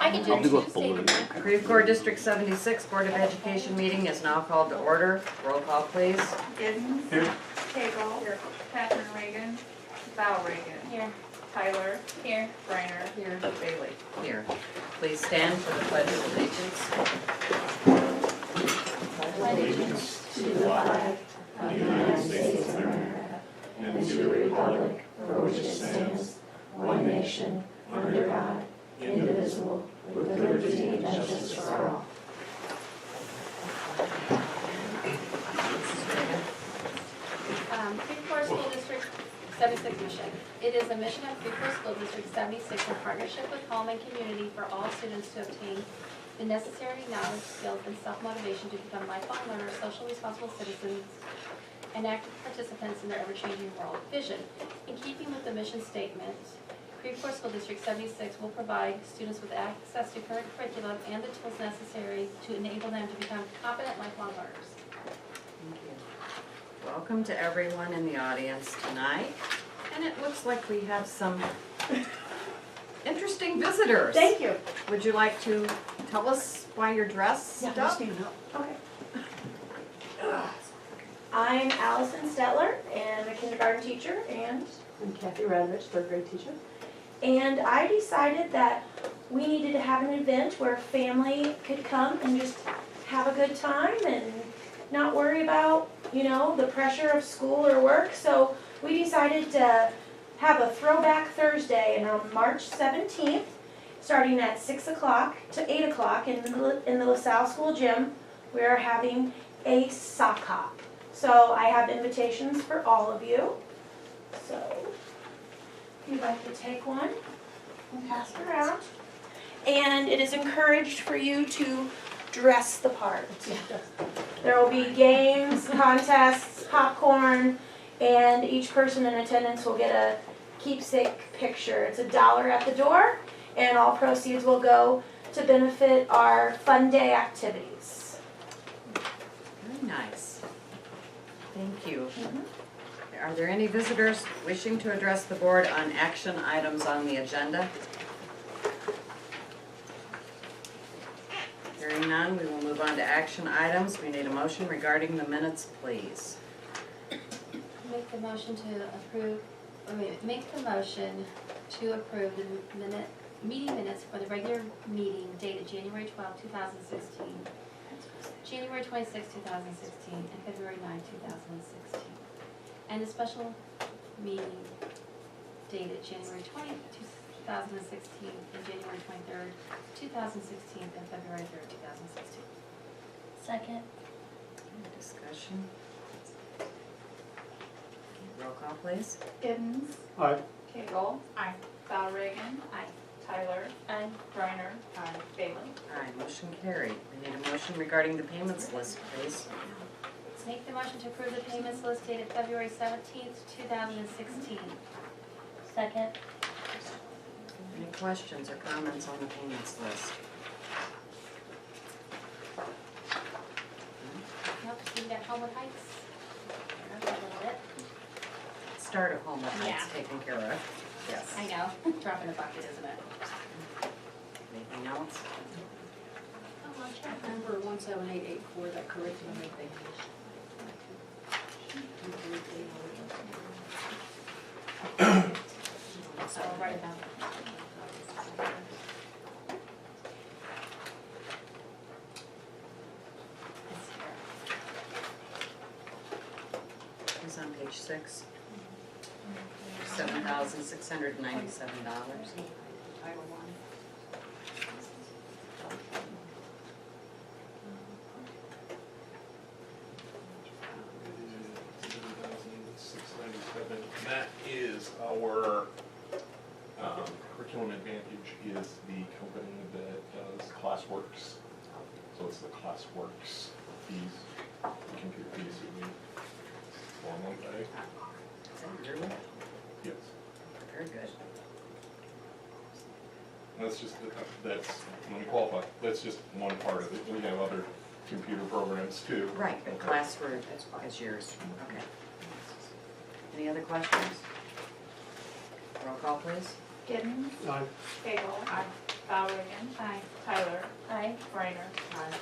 I can do I'll do a Tuesday. balloon. Creve Coeur District 76 Board of Education meeting is now called to order. Roll call, please. Giddens. Here. Cagle. Here. Catherine Reagan. Val Reagan. Here. Tyler. Here. Reiner. Here. Bailey. Here. Please stand for the Pledge of Allegiance. Allegiance To the flag of the United States of America and to the republic for which it stands, one nation, under God, indivisible, with liberty and justice for all. Creve Coeur School District 76 mission. It is a mission of Creve Coeur School District 76 in partnership with home and community for all students to obtain the necessary knowledge, skills, and self-motivation to become lifelong learners, socially responsible citizens, and active participants in their ever-changing world. Vision. In keeping with the mission statement, Creve Coeur School District 76 will provide students with access to current curriculum and the tools necessary to enable them to become competent lifelong learners. Thank you. Welcome to everyone in the audience tonight. And it looks like we have some interesting visitors. Thank you. Would you like to tell us why you're dressed up? Okay. I'm Allison Stetler, and I'm a kindergarten teacher, and I'm Kathy Radovich, third grade teacher. I decided that we needed to have an event where family could come and just have a good time and not worry about, the pressure of school or work. So we decided to have a throwback Thursday, and on March 17th, starting at 6 o'clock to 8 o'clock in the LaSalle School Gym, we are having a sock hop. So I have invitations for all of you. So if you'd like to take one and pass it around. And it is encouraged for you to dress the part. There will be games, contests, popcorn, and each person in attendance will get a keepsake picture. It's $1 at the door, and all proceeds will go to benefit our fun day activities. Very nice. Thank you. Are there any visitors wishing to address the board on action items on the agenda? Hearing none, we will move on to action items. We need a motion regarding the minutes, please. Make the motion to approve the meeting minutes for the regular meeting dated January 12, 2016, January 26, 2016, and February 9, 2016. And a special meeting dated January 20, 2016, and January 23rd, 2016, and February 3rd, 2016. Second. Any discussion? Roll call, please. Giddens. Aye. Cagle. Aye. Val Reagan. Aye. Tyler. Aye. Reiner. Aye. Bailey. Aye, motion carried. We need a motion regarding the payments list, please. Make the motion to approve the payments list dated February 17th, 2016. Second. Any questions or comments on the payments list? Nope, we got Homewood Heights. A little bit. Start at home, that's Yeah. taken care of. Yes. I know, drop in a bucket, isn't it? Anything else? I can't remember 17884, that curriculum thing. So I'll write it down. It's here. It's on page 6. $7,697. Title I. That is our Curriculum Advantage is the company that does ClassWorks. So it's the ClassWorks fees, the computer fees that we normally pay. Is that yearly? Yes. Very good. That's just, that's, let me qualify, that's just one part of it. We have other computer programs too. Right, the classroom is yours. Okay. Any other questions? Roll call, please. Giddens. Aye. Cagle. Aye. Bowrigan, Aye. Tyler, Aye. Reiner,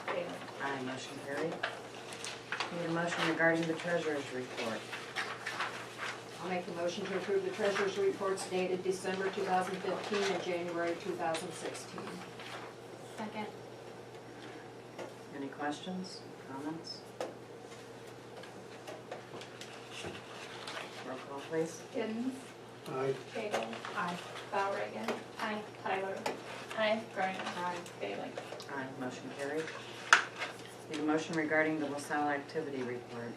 Bailey. Aye, motion carried. Need a motion regarding the treasurer's report. I'll make the motion to approve the treasurer's reports dated December 2015 and January 2016. Second. Any questions, comments? Roll call, please. Giddens, Aye. Cagle, Aye. Bowrigan, Aye. Tyler, Aye. Reiner, Bailey. Aye, motion carried. Need a motion regarding the LaSalle activity report.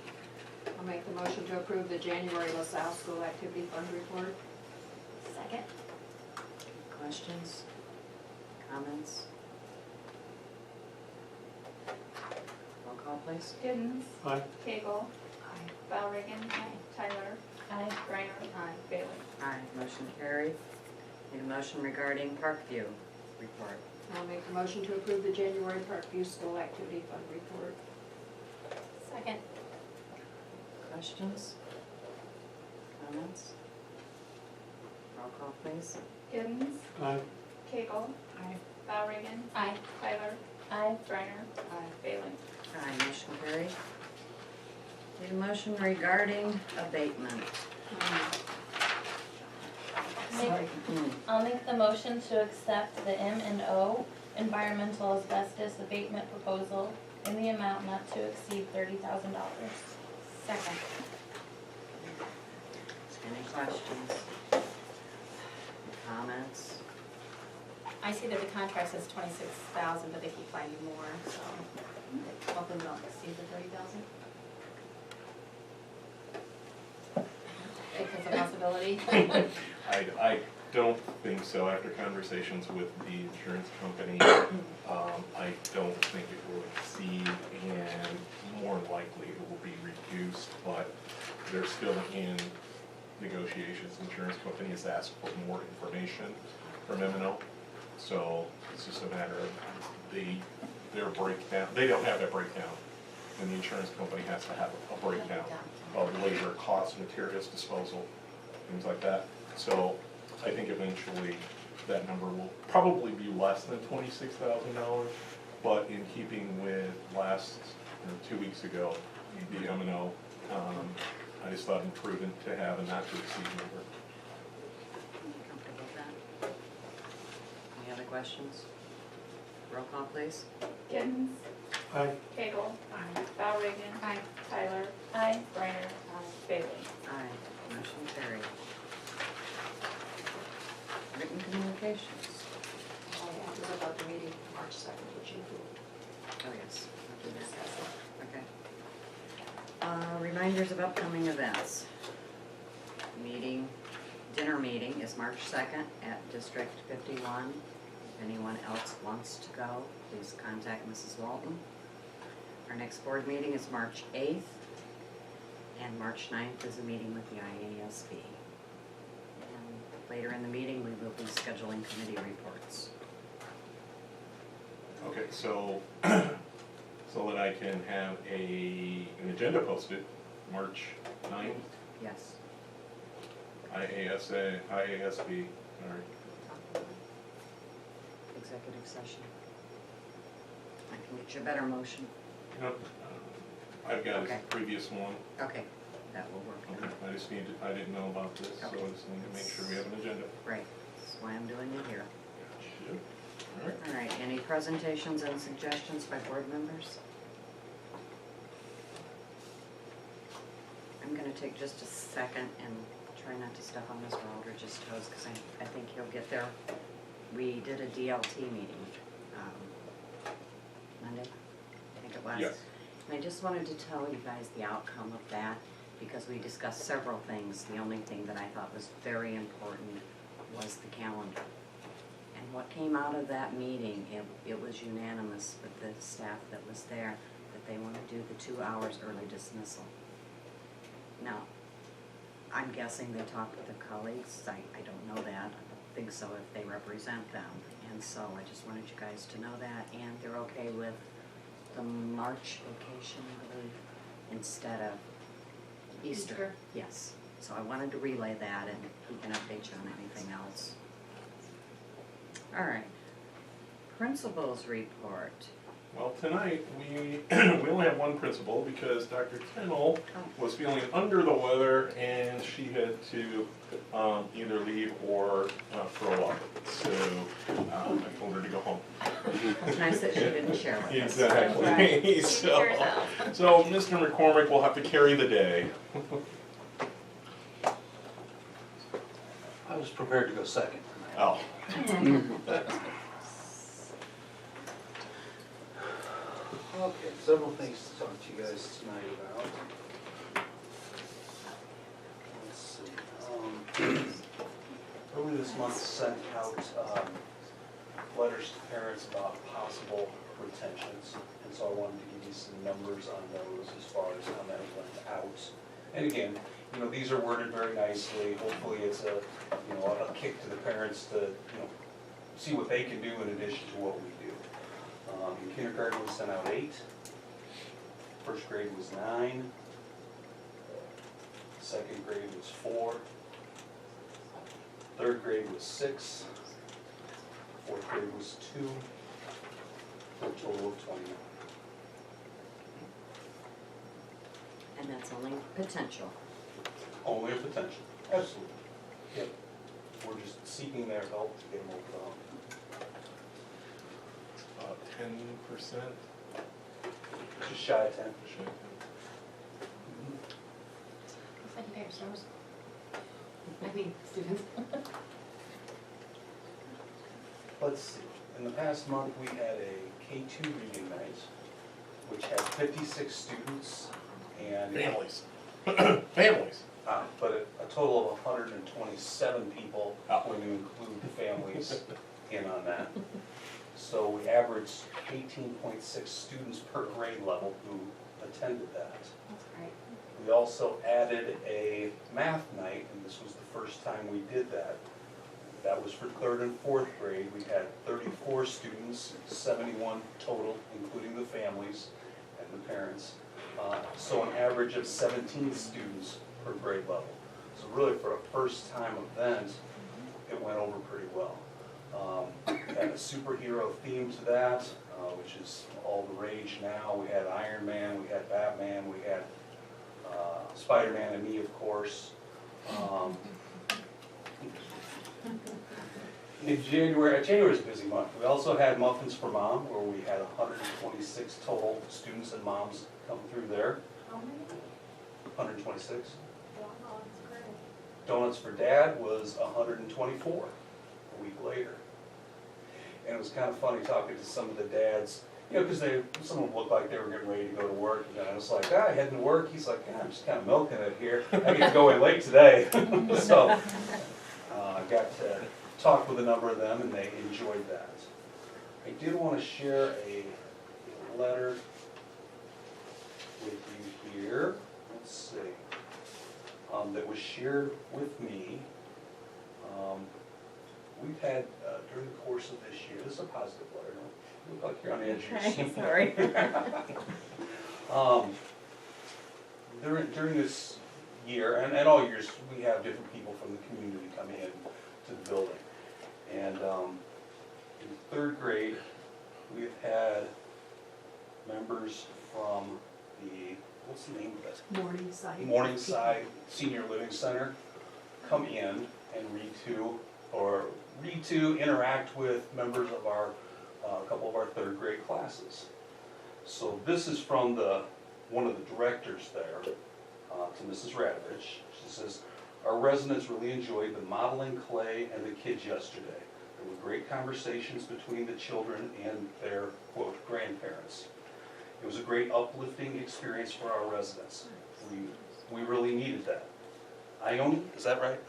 I'll make the motion to approve the January LaSalle School Activity Fund report. Second. Questions, comments? Roll call, please. Giddens, Aye. Cagle, Aye. Bowrigan, Tyler, Aye. Reiner, Aye. Bailey. Aye, motion carried. Need a motion regarding Parkview report. I'll make the motion to approve the January Parkview School Activity Fund report. Second. Questions, comments? Roll call, please. Giddens, Aye. Cagle, Aye. Bowrigan, Aye. Tyler, Aye. Reiner, Aye. Bailey. Aye, motion carried. Need a motion regarding abatement. Make- I'll make the motion to accept the M&O environmental asbestos abatement proposal in the amount not to exceed $30,000. Second. Any questions? Comments? I see that the contract says 26,000, but they keep finding more, so hoping they'll exceed the 30,000. If it's a possibility. I don't think so. After conversations with the insurance company, I don't think it will exceed, and more likely it will be reduced, but they're still in negotiations. The insurance company has asked for more information from M&O, so it's just a matter of their breakdown. They don't have that breakdown, and the insurance company has to have a breakdown of labor, costs, materials, disposal, things like that. So I think eventually that number will probably be less than $26,000, but in keeping with last, 2 weeks ago, the M&O, I just thought it prudent to have a not to exceed number. Comfortable with that? Any other questions? Roll call, please. Giddens, Aye. Cagle, Aye. Bowrigan, Aye. Tyler, Aye. Reiner, Bailey. Aye, motion carried. Written communications. All I have is about the meeting March 2nd, which you approved. Oh, yes, I'll do that. Okay. Reminders of upcoming events. Dinner meeting is March 2nd at District 51. If anyone else wants to go, please contact Mrs. Walton. Our next board meeting is March 8th, and March 9th is a meeting with the IASB. And later in the meeting, we will be scheduling committee reports. Okay, so, so that I can have an agenda posted, March 9th, Yes. IASB, all right. Executive session. I can get you a better motion. Yep. I've got Okay. a previous one. Okay, that will work. Okay, I didn't know about this, so I just need to make sure we have an agenda. Right, that's why I'm doing it here. Yep. All right. All right, any presentations and suggestions by board members? I'm gonna take just a second and try not to step on Mr. Aldridge's toes, because I think he'll get there. We did a DLT meeting, Monday, I think it was. Yes. And I just wanted to tell you guys the outcome of that, because we discussed several things. The only thing that I thought was very important was the calendar. And what came out of that meeting, it was unanimous with the staff that was there, that they want to do the 2 hours early dismissal. Now, I'm guessing they talked with their colleagues. I don't know that. I don't think so if they represent them. And so I just wanted you guys to know that. And they're okay with the March vacation, I believe, instead of Easter. Easter. Yes. So I wanted to relay that, and he can update you on anything else. All right. principal's report. Well, tonight, we only have one principal because Dr. Tennell was feeling under the weather and she had to either leave or throw up. So I told her to go home. It's nice that she didn't share with us. Exactly. Right. So Mr. McCormick will have to carry the day. I was prepared to go second. Oh. Okay, several things to talk to you guys tonight about. Let's see. Early this month sent out letters to parents about possible retentions. And so I wanted to give you some numbers on those as far as how that went out. And again, you know, these are worded very nicely. Hopefully it's a, you know, a kick to the parents to, you know, see what they can do in addition to what we do. In kindergarten, we sent out 8. First grade was 9. Second grade was 4. Third grade was 6. Fourth grade was 2. For a total of 29. And that's only potential. Only a potential, absolutely. Yep. We're just seeking their help to get them over the hump. About 10%. Just shy of 10. Looks like you pay your stores. I mean, students. Let's see, in the past month, we had a K2 reading night, which had 56 students and. Families. Families. But a total of 127 people Oh. when you include the families in on that. So we averaged 18.6 students per grade level who attended that. That's great. We also added a math night, and this was the first time we did that. That was for 3rd and 4th grade. We had 34 students, 71 total, including the families and the parents. So an average of 17 students per grade level. So really for a first time event, it went over pretty well. Had a superhero theme to that, which is all the rage now. We had Iron Man, we had Batman, we had Spider-Man and me, of course. In January's a busy month. We also had Muffins for Mom, where we had 126 total students and moms come through there. How many? 126. Wow, that's great. Donuts for Dad was 124 a week later. And it was kind of funny talking to some of the dads, you know, because some of them looked like they were getting ready to go to work. And I was like, heading to work. He's like, I'm just kind of milking it here. I get to go in late today. So I got to talk with a number of them, and they enjoyed that. I did want to share a letter with you here. Let's see. That was shared with me. We've had, during the course of this year, this is a positive letter, don't look like you're on the edge of your seat. Sorry. During this year, and all years, we have different people from the community coming in to the building. And in 3rd grade, we've had members from the, what's the name of it? Morningside Senior Living Center come in and read to, interact with members of our, a couple of our 3rd grade classes. So this is from one of the directors there, to Mrs. Radovich. She says, our residents really enjoyed the modeling clay and the kids yesterday. There were great conversations between the children and their, quote, grandparents. It was a great uplifting experience for our residents. We really needed that. Ione, is that right?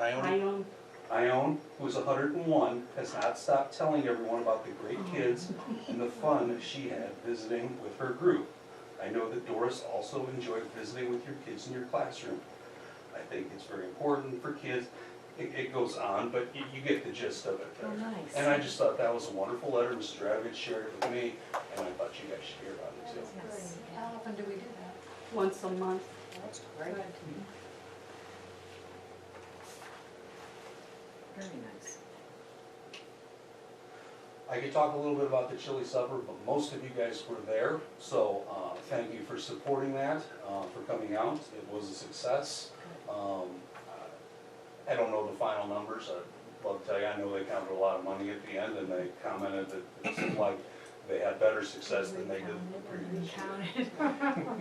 Ione, who's 101, has not stopped telling everyone about the great kids and the fun she had visiting with her group. I know that Doris also enjoyed visiting with your kids in your classroom. I think it's very important for kids. It goes on, but you get the gist of it there. Oh, nice. And I just thought that was a wonderful letter. Mrs. Radovich shared it with me, and I thought you guys should hear about it too. Yes. How often do we do that? Once a month. That's great. Very nice. I could talk a little bit about the chili supper, but most of you guys were there, so thank you for supporting that, for coming out. It was a success. I don't know the final numbers. I'd love to tell you, I know they counted a lot of money at the end, and they commented that it seemed like they had better success than they did the previous year.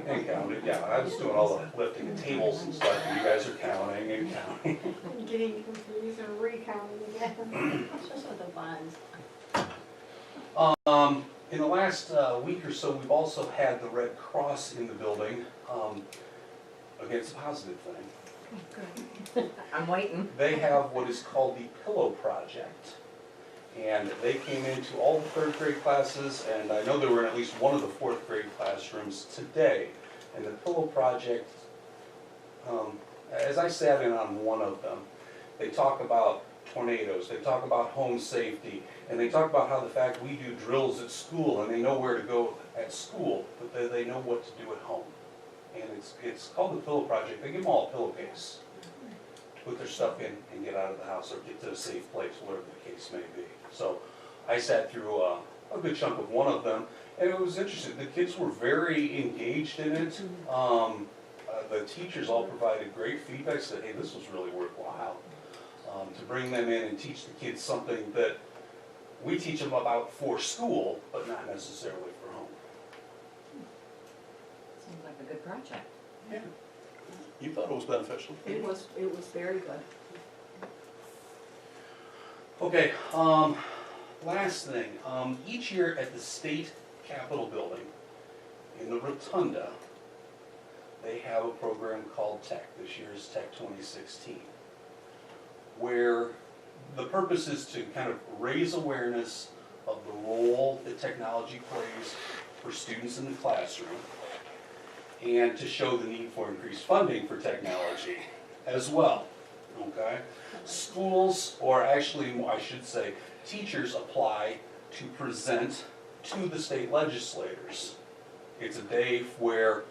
And counted, yeah. I was doing all the lifting of tables and stuff, and you guys are counting and counting. I'm getting confused and recounting again. Just with the ones. In the last week or so, we've also had the Red Cross in the building. Again, it's a positive thing. I'm waiting. They have what is called the Pillow Project. And they came into all the third grade classes, and I know they were in at least one of the fourth grade classrooms today. And the Pillow Project, as I sat in on one of them, they talk about tornadoes, they talk about home safety, and they talk about how the fact we do drills at school, and they know where to go at school, but they know what to do at home. And it's called the Pillow Project. They give them all a pillowcase to put their stuff in and get out of the house or get to a safe place, whatever the case may be. So I sat through a good chunk of one of them, and it was interesting. The kids were very engaged in it. The teachers all provided great feedback, said, hey, this was really worthwhile. To bring them in and teach the kids something that we teach them about for school, but not necessarily for home. Seems like a good project. Yeah. You thought it was beneficial? It was very good. Okay, last thing. Each year at the state capitol building, in the rotunda, they have a program called Tech. This year is Tech 2016. Where the purpose is to kind of raise awareness of the role that technology plays for students in the classroom, and to show the need for increased funding for technology as well, okay? Schools, or actually, I should say, teachers apply to present to the state legislators. It's a day where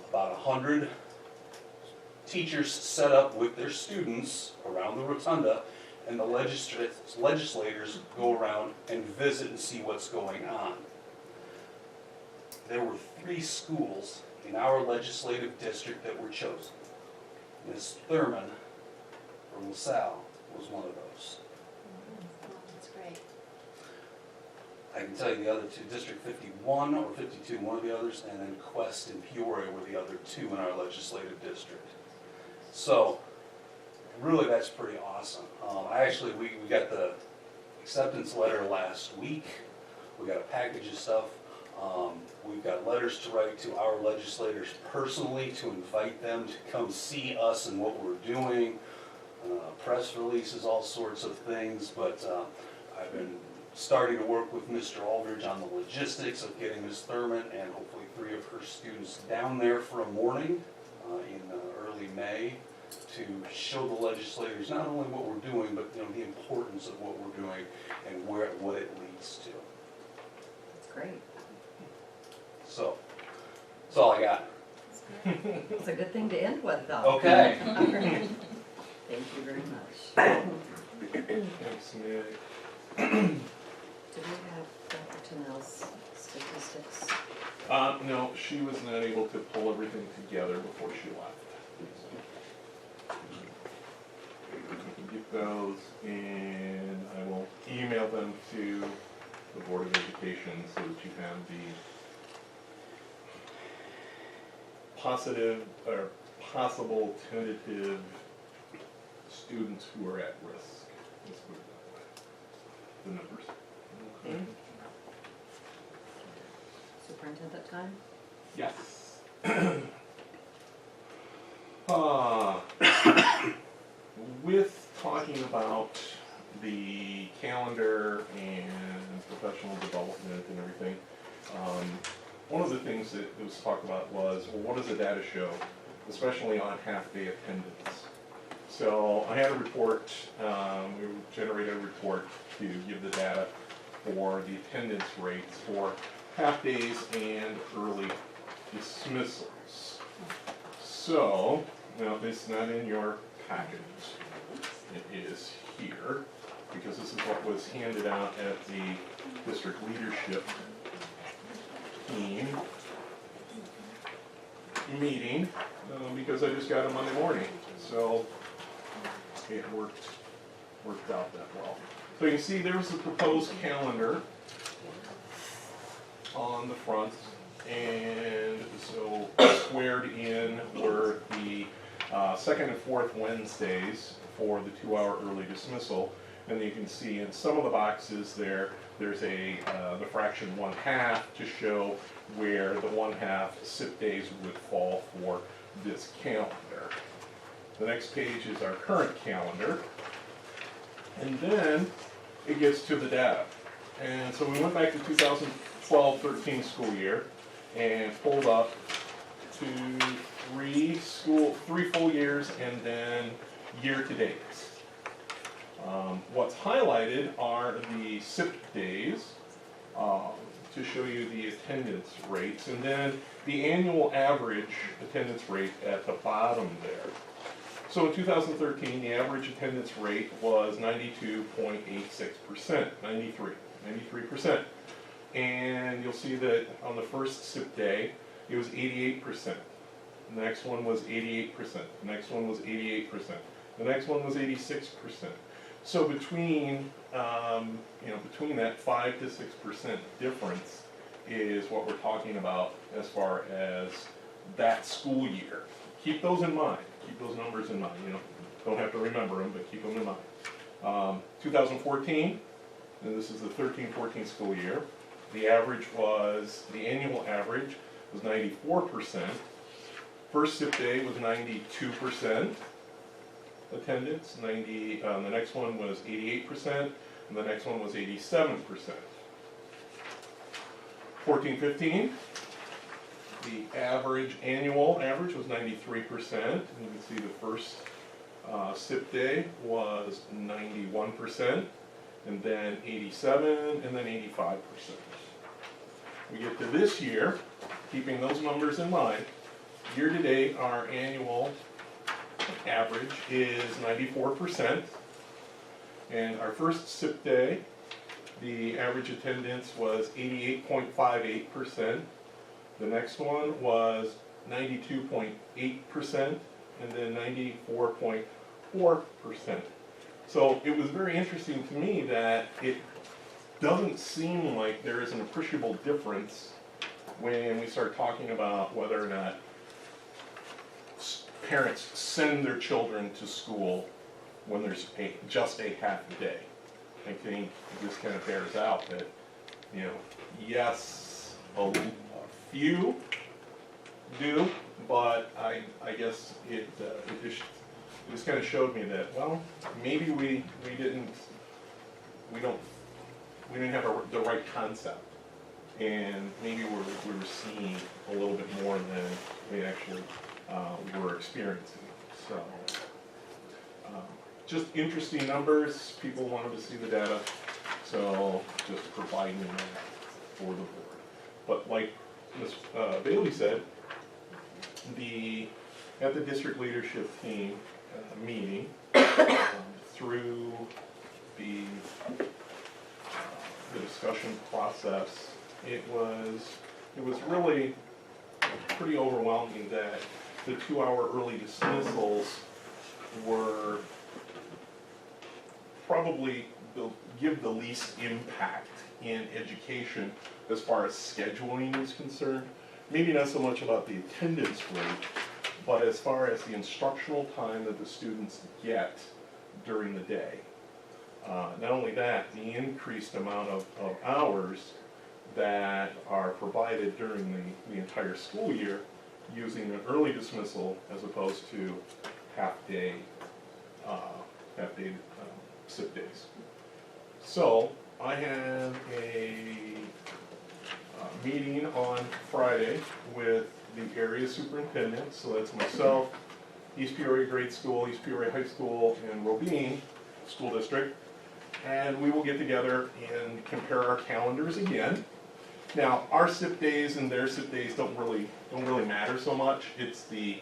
about 100 teachers set up with their students around the rotunda, and the legislators go around and visit and see what's going on. There were 3 schools in our legislative district that were chosen. Ms. Thurman from LaSalle was one of those. That's great. I can tell you the other 2, District 51 or 52, one of the others, and then Quest and Peoria were the other 2 in our legislative district. So, really that's pretty awesome. We got the acceptance letter last week. We got a package of stuff. We've got letters to write to our legislators personally to invite them to come see us and what we're doing. Press releases, all sorts of things, but I've been starting to work with Mr. Aldridge on the logistics of getting Ms. Thurman and hopefully 3 of her students down there for a morning in early May to show the legislators not only what we're doing, but the importance of what we're doing and what it leads to. That's great. So, that's all I got. It's a good thing to end with, though. Okay. Thank you very much. Thanks, Nick. Do we have Dr. Tennell's statistics? No, she was not able to pull everything together before she left. I can get those, and I will email them to the Board of Education so that you have the possible tentative students who are at risk. Let's put it that way. The numbers. Okay. Superintendent time? Yes. With talking about the calendar and professional development and everything, one of the things that was talked about was, well, what does the data show, especially on half-day attendance? So I had a report, we generated a report to give the data for the attendance rates for half-days and early dismissals. So, now it's not in your package, it is here, because this is what was handed out at the district leadership team meeting, because I just got it Monday morning, so it worked out that well. So you can see there's the proposed calendar on the front, and so squared in were the second and fourth Wednesdays for the 2-hour early dismissal, and you can see in some of the boxes there's the fraction 1/2 to show where the 1/2 SIP days would fall for this calendar. The next page is our current calendar, and then it gets to the data. And so we went back to 2012-13 school year and pulled up to three full years and then year to date. What's highlighted are the SIP days to show you the attendance rates, and then the annual average attendance rate at the bottom there. So in 2013, the average attendance rate was 92.86%, 93%. And you'll see that on the first SIP day, it was 88%. The next one was 88%. The next one was 88%. The next one was 86%. So between between that 5 to 6% difference is what we're talking about as far as that school year. Keep those in mind. Keep those numbers in mind. Don't have to remember them, but keep them in mind. 2014, and this is the 13-14 school year. The annual average was 94%. First SIP day was 92% attendance. The next one was 88%, and the next one was 87%. 14-15, the annual average was 93%, and you can see the first SIP day was 91%, and then 87%, and then 85%. We get to this year, keeping those numbers in mind, year to date, our annual average is 94%, and our first SIP day, the average attendance was 88.58%. The next one was 92.8%, and then 94.4%. So it was very interesting to me that it doesn't seem like there is an appreciable difference when we start talking about whether or not parents send their children to school when there's just a half a day. I think this kind of bears out that, yes, a few do, but I guess it just kind of showed me that, well, maybe we didn't have the right concept, and maybe we were seeing a little bit more than we actually were experiencing. So, just interesting numbers. People wanted to see the data, so just providing that for the board. But like Ms. Bailey said, at the district leadership team meeting, through the discussion process, it was really pretty overwhelming that the 2-hour early dismissals were probably give the least impact in education as far as scheduling is concerned. Maybe not so much about the attendance rate, but as far as the instructional time that the students get during the day. Not only that, the increased amount of hours that are provided during the entire school year using an early dismissal as opposed to half-day SIP days. So I have a meeting on Friday with the area superintendent, so that's myself, East Peoria Grade School, East Peoria High School, and Robine School District, and we will get together and compare our calendars again. Now, our SIP days and their SIP days don't really matter so much. It's the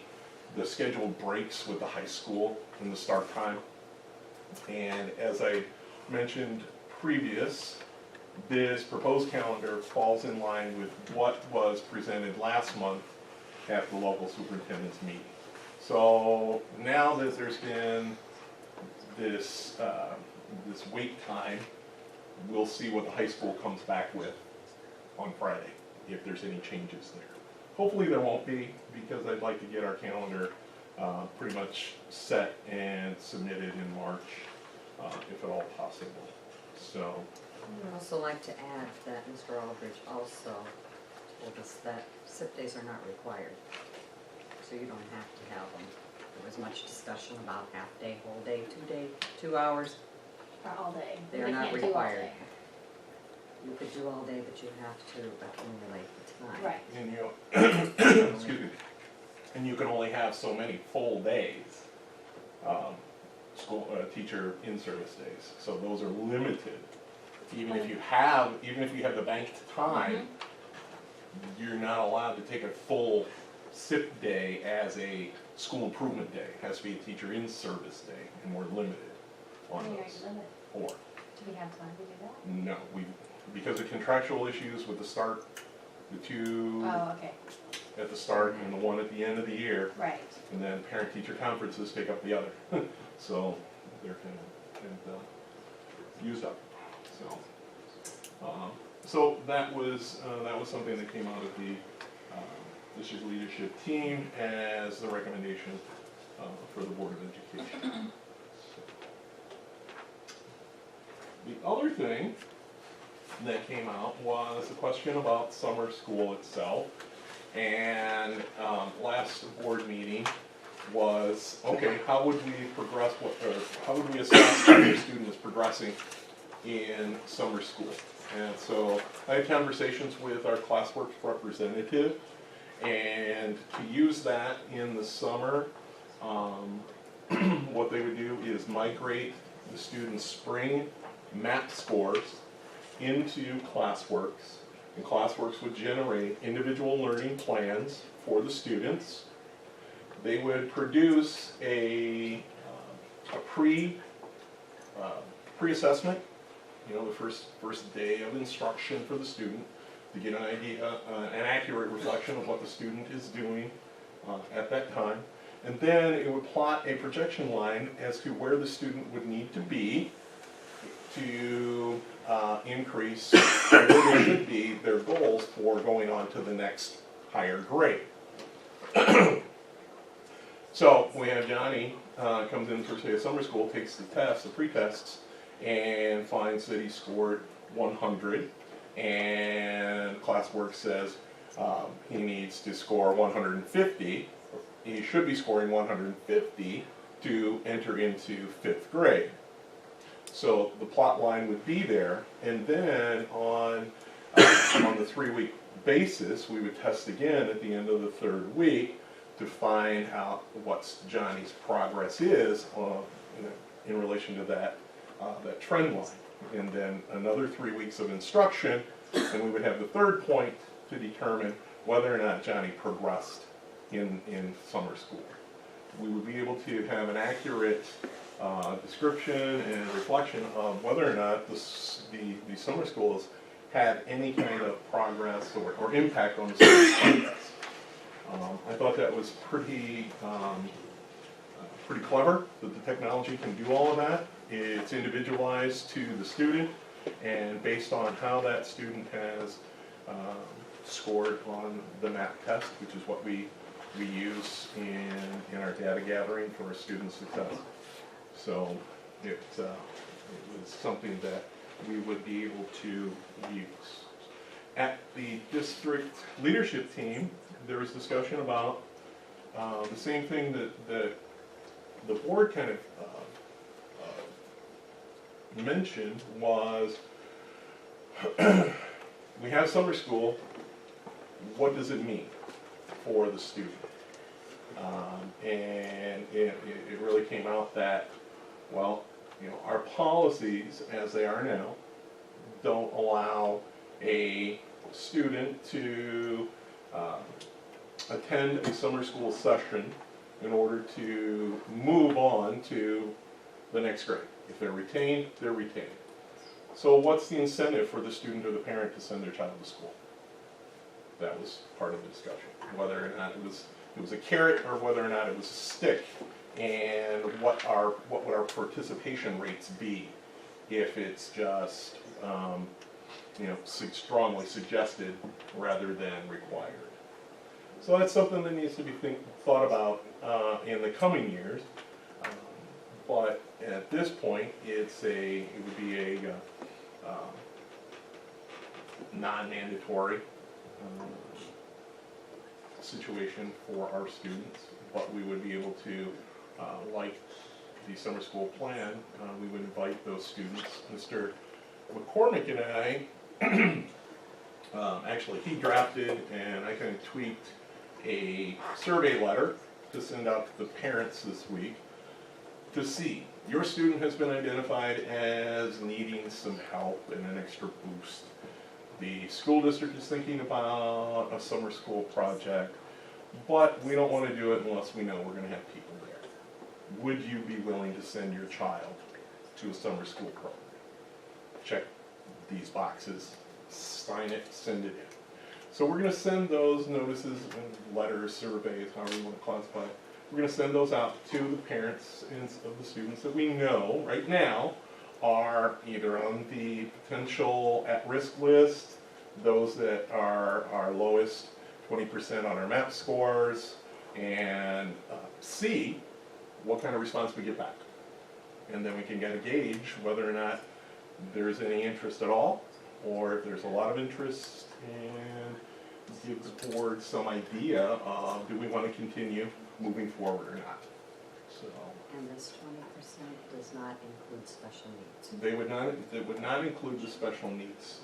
scheduled breaks with the high school and the start time. And as I mentioned previous, this proposed calendar falls in line with what was presented last month at the local superintendent's meeting. So now that there's been this, this wait time, we'll see what the high school comes back with on Friday, if there's any changes there. Hopefully there won't be, because I'd like to get our calendar pretty much set and submitted in March, if at all possible. So, I'd also like to add that Mr. Aldridge also told us that SIP days are not required, so you don't have to have them. There was much discussion about half day, whole day, 2 day, 2 hours. Or all day. They're They not can't do all required. day. You could do all day, but you have to accumulate the time. Right. and you, excuse me, and you can only have so many full days, school, teacher in-service days. So those are limited. Even if you have the banked time, you're not allowed to take a full SIP day as a school improvement day. It has to be a teacher in-service day, and we're limited on How many are those. you limited? 4. Do we have time to do that? No, because of contractual issues with the start, the 2 Oh, okay, at the start and the 1 at the end of the year, right. and then parent-teacher conferences take up the other. So they're kind of used up. So that was something that came out of the district leadership team as the recommendation for the Board of Education. The other thing that came out was a question about summer school itself. And last board meeting was, okay, how would we progress, how would we assess whether a student is progressing in summer school? And so I had conversations with our classwork representative, and to use that in the summer, what they would do is migrate the students' spring MAP scores into ClassWorks, and ClassWorks would generate individual learning plans for the students. They would produce a pre-assessment, you know, the first day of instruction for the student, to get an idea, an accurate reflection of what the student is doing at that time. And then it would plot a projection line as to where the student would need to be to increase where they should be, their goals for going on to the next higher grade. So we have Johnny comes in for, say, a summer school, takes the test, the pre-tests, and finds that he scored 100, and ClassWorks says he needs to score 150. He should be scoring 150 to enter into 5th grade. So the plot line would be there, and then on the 3-week basis, we would test again at the end of the 3rd week to find out what Johnny's progress is in relation to that trend line. And then another 3 weeks of instruction, and we would have the 3rd point to determine whether or not Johnny progressed in summer school. We would be able to have an accurate description and reflection of whether or not the summer schools had any kind of progress or impact on the student's progress. I thought that was pretty clever that the technology can do all of that. It's individualized to the student, and based on how that student has scored on the MAP test, which is what we use in our data gathering for our student success. So it was something that we would be able to use. At the district leadership team, there was discussion about the same thing that the board kind of mentioned was, we have summer school, what does it mean for the student? And it really came out that, well, you know, our policies as they are now don't allow a student to attend a summer school session in order to move on to the next grade. If they're retained, they're retained. So what's the incentive for the student or the parent to send their child to school? That was part of the discussion, whether or not it was a carrot or whether or not it was a stick, and what would our participation rates be if it's just strongly suggested rather than required. So that's something that needs to be thought about in the coming years. But at this point, it would be a non-mandatory situation for our students, but we would be able to, like the summer school plan, we would invite those students. Mr. McCormick and I, actually he drafted and I kind of tweaked a survey letter to send out to the parents this week to see, your student has been identified as needing some help and an extra boost. The school district is thinking about a summer school project, but we don't want to do it unless we know we're going to have people there. Would you be willing to send your child to a summer school program? Check these boxes, sign it, send it in. So we're going to send those notices and letters, surveys, however you want to classify it. We're going to send those out to the parents of the students that we know right now are either on the potential at-risk list, those that are our lowest 20% on our MAP scores, and see what kind of response we get back. And then we can get a gauge whether or not there's any interest at all, or if there's a lot of interest, and give the board some idea of do we want to continue moving forward or not. So. And this 20% does not include special needs. They would not include the special needs,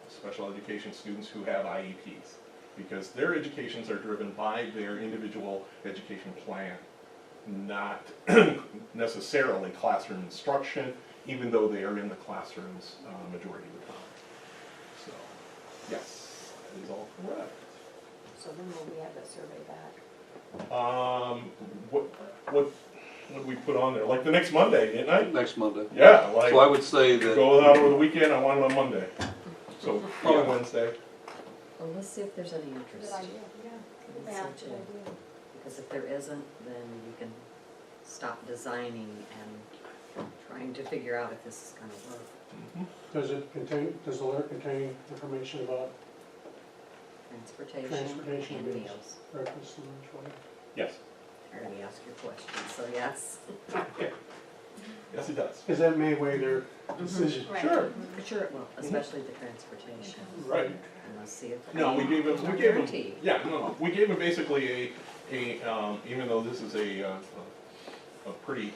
special education students who have IEPs, because their educations are driven by their individual education plan, not necessarily classroom instruction, even though they are in the classrooms majority of the time. So, yes, that is all correct. So when will we have that survey back? What did we put on there? Like the next Monday, didn't I? Next Monday. Yeah, like So I would say that, go out over the weekend. I want it on Monday, so probably Yeah. Wednesday. Well, let's see if there's any interest. Good idea, yeah. Let's Yeah, see good too. idea. Because if there isn't, then we can stop designing and trying to figure out if this is gonna work. Does the letter contain information about Transportation and meals, meals. breakfast and lunch, whatever? Yes, I already asked your question, so yes. yes, it does. Because that may weigh their decision. Right. Sure. Sure it will, especially the transportation. Right. And let's see if. No, we gave him. Guaranteed. Yeah, no, we gave him basically even though this is a pretty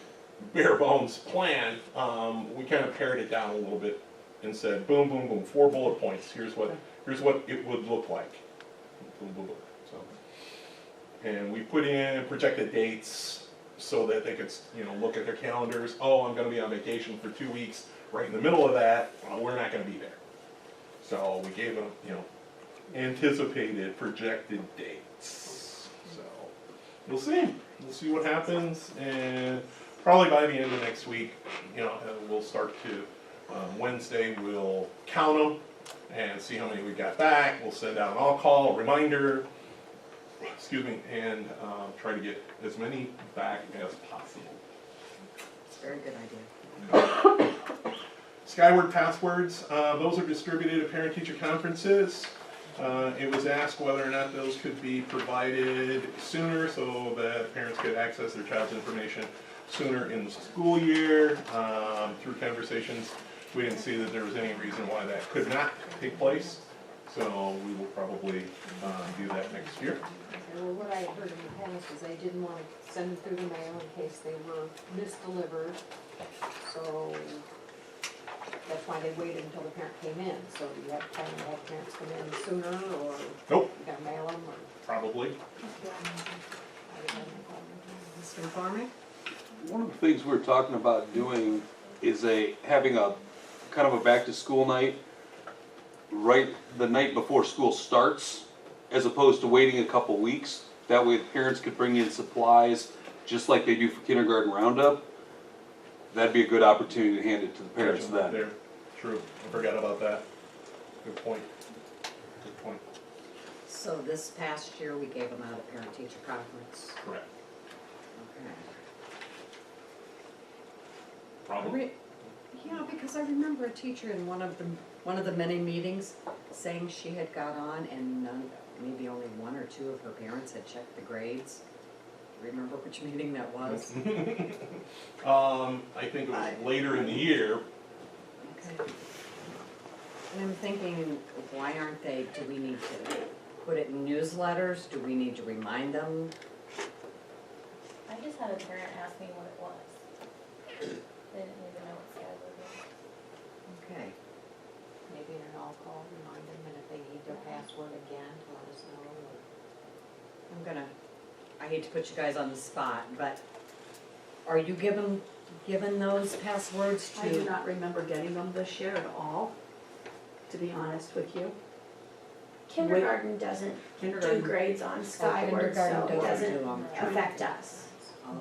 bare bones plan, we kind of pared it down a little bit and said, boom, boom, boom, 4 bullet points. Here's what it would look like. Boom, boom, boom. So, and we put in projected dates so that they could, look at their calendars. Oh, I'm going to be on vacation for 2 weeks. Right in the middle of that, well, we're not going to be there. So we gave them, anticipated projected dates. So we'll see. We'll see what happens, and probably by the end of next week, we'll start to. Wednesday, we'll count them and see how many we got back. We'll send out an all-call reminder, and try to get as many back as possible. It's a very good idea. Skyward passwords, those are distributed at parent-teacher conferences. It was asked whether or not those could be provided sooner so that parents could access their child's information sooner in the school year. Through conversations, we didn't see that there was any reason why that could not take place. So we will probably do that next year. Well, what I had heard in the past is they didn't want to send them through the mail in case they were misdelivered. So that's why they waited until the parent came in. So you have to have parents come in sooner, or Nope, you gotta mail them, or. probably. Mr. McCormick? one of the things we're talking about doing is having a kind of a back to school night right the night before school starts, as opposed to waiting a couple weeks. That way the parents could bring in supplies just like they do for kindergarten roundup. that'd be a good opportunity to hand it to the parents Judgment then. there. True, I forgot about that. Good point. Good point. So this past year, we gave them out at parent-teacher conference. Correct. Okay. Problem? Yeah, because I remember a teacher in one of the many meetings saying she had got on and none, maybe only one or two of her parents had checked the grades. Remember which meeting that was? I think it was later in the year. Okay. And I'm thinking, why aren't they, do we need to put it in newsletters? Do we need to remind them? I just had a parent ask me what it was. They didn't even know what Skyward was. Okay. Maybe an all-call, remind them, and if they need their password again, to let us know. I hate to put you guys on the spot, but are you given those passwords to? I do not remember getting them this year at all, to be honest with you. Kindergarten doesn't do Kindergarten, grades on Skyward, so kindergarten it doesn't doesn't do 'em. affect us.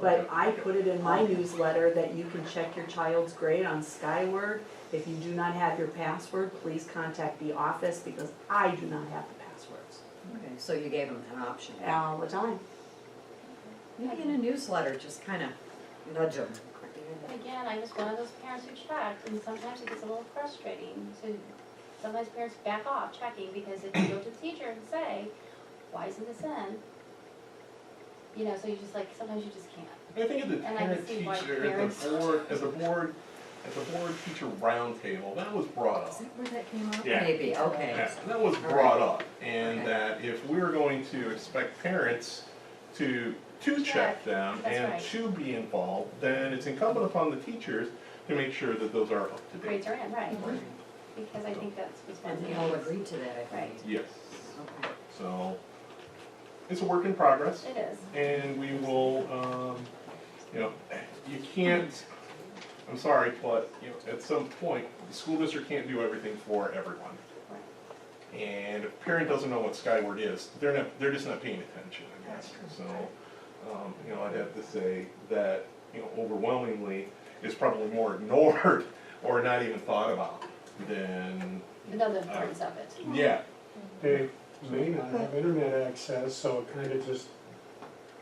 but I put it in my newsletter that you can check your child's grade on Skyward. If you do not have your password, please contact the office because I do not have the passwords Okay, so you gave them an option. all the time. Maybe in a newsletter, just kind of nudge them. And again, I'm just one of those parents who checked, and sometimes it gets a little frustrating. So sometimes parents back off checking, because if you go to the teacher and say, why isn't this in? You know, so you just like, sometimes you just can't. I think at the And I can parent see why teacher, parents- at the board teacher roundtable, that was brought Is up. that where that came up? Yeah. Maybe, okay. Yeah, that was brought up, and Okay. that if we're going to expect parents to check them That's and right. to be involved, then it's incumbent upon the teachers to make sure that those are up to date. Grades are in, right? Because I think that's what's And one they all agreed to that, I think. Right. Yes, Okay. so, it's a work in progress, It is. and we will, you can't, I'm sorry, but, at some point, the school district can't do everything for everyone. And if a parent doesn't know what Skyward is, they're just not paying attention, I guess. So, I'd have to say that, overwhelmingly, it's probably more ignored or not even thought about than, You know the importance of it. yeah. They may not have internet access, so it kind of just,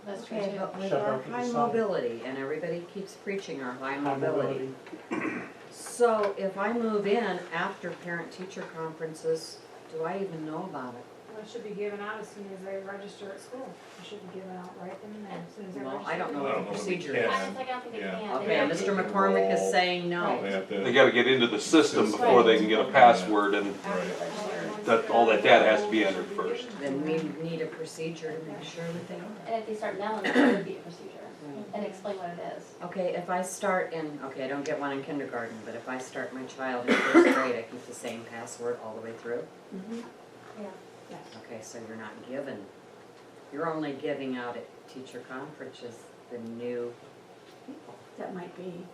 That's true Okay, too. but with Shut our up and high decide. mobility, and everybody keeps preaching our high mobility. mobility. So if I move in after parent-teacher conferences, do I even know about it? Well, it should be given out as soon as they register at school. It should be given out right then and there, as soon as they Well, register. I don't know I what don't the know what procedure they is. can. I don't think they Yeah. can. They Okay, have Mr. to- McCormick is saying no. They have to. They gotta get into the system before they can get a password, and that, all that data has to be entered first. Then we need a procedure to make sure that they are. And if they start now, there would be a procedure, and explain what it is. Okay, if I start in, okay, I don't get one in kindergarten, but if I start my child in first grade, I keep the same password all the way through? Yes. Okay, so you're not given, you're only giving out at teacher conferences the new people. That might be.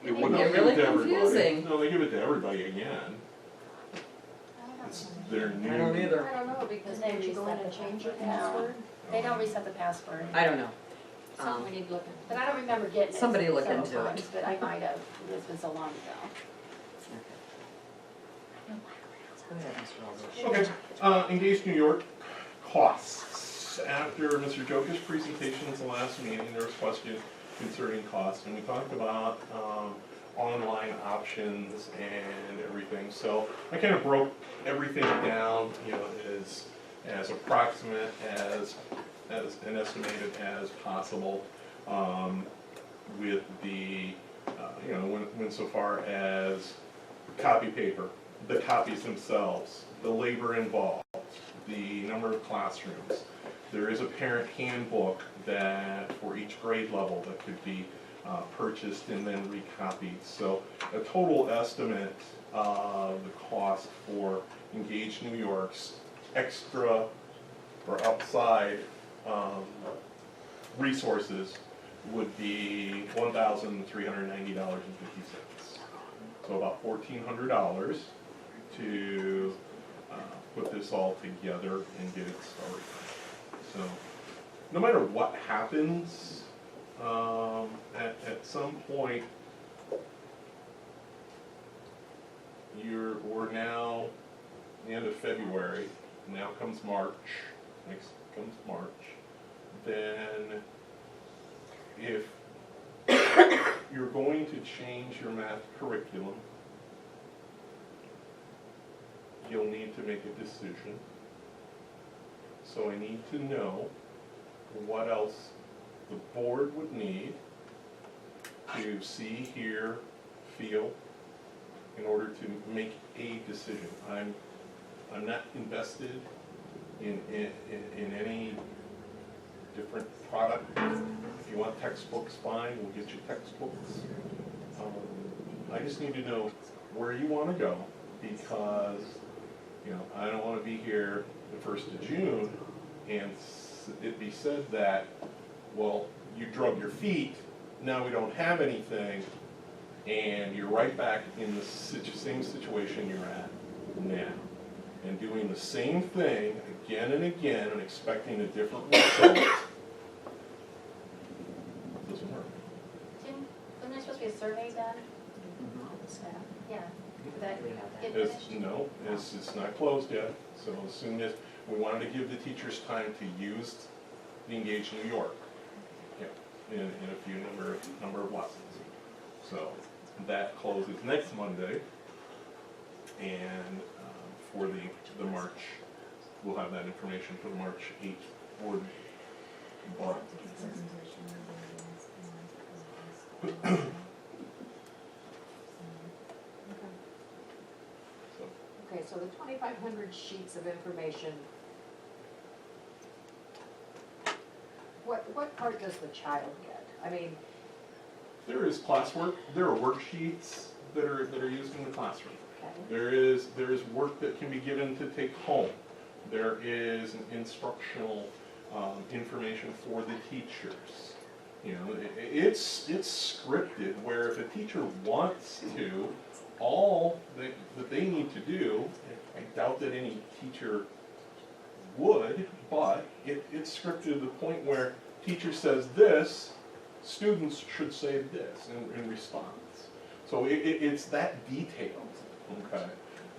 It Maybe wouldn't- Get really Give it to everybody. confusing. No, they give it to everybody again. I don't know. It's their new. I don't either. I don't know, because Did they you go in reset and the change your password. They don't reset the password. I don't know. Something Um, we need to look into. But I don't remember getting it Somebody look several into it. times, but I might have, it's been so long ago. Go ahead, Mr. Aldrich. Okay, Engage New York costs. After Mr. Joki's presentation at the last meeting, there was question concerning costs, and we talked about online options and everything. So I kind of broke everything down, as approximate as and estimated as possible, with the, when so far as copy paper, the copies themselves, the labor involved, the number of classrooms. There is a parent handbook that, for each grade level, that could be purchased and then recopied. So a total estimate of the cost for Engage New York's extra or outside resources would be $1,390.50. So about $1,400 to put this all together and get it started. So no matter what happens, at some point, we're now the end of February, now comes March, next comes March, then if you're going to change your math curriculum, you'll need to make a decision. So I need to know what else the board would need to see, hear, feel, in order to make a decision. I'm not invested in any different product. If you want textbooks, fine, we'll get you textbooks. I just need to know where you want to go, because I don't want to be here the 1st of June and it be said that, well, you drug your feet, now we don't have anything, and you're right back in the same situation you're at now, and doing the same thing again and again and expecting a different result. Doesn't work. Wasn't there supposed to be a survey done? Yeah, did that get finished? No, it's not closed yet, so as soon as, we wanted to give the teachers time to use the Engage New York, in a few number of lessons. So that closes next Monday, and for the March, we'll have that information for the March 8th board. Okay, so the 2,500 sheets of information, what part does the child get? I mean, There is classwork, there are worksheets that are used in the classroom. okay, There is work that can be given to take home. There is an instructional information for the teachers. It's scripted, where if a teacher wants to, all that they need to do, I doubt that any teacher would, but it's scripted to the point where teacher says this, students should say this in response. So it's that detailed, okay?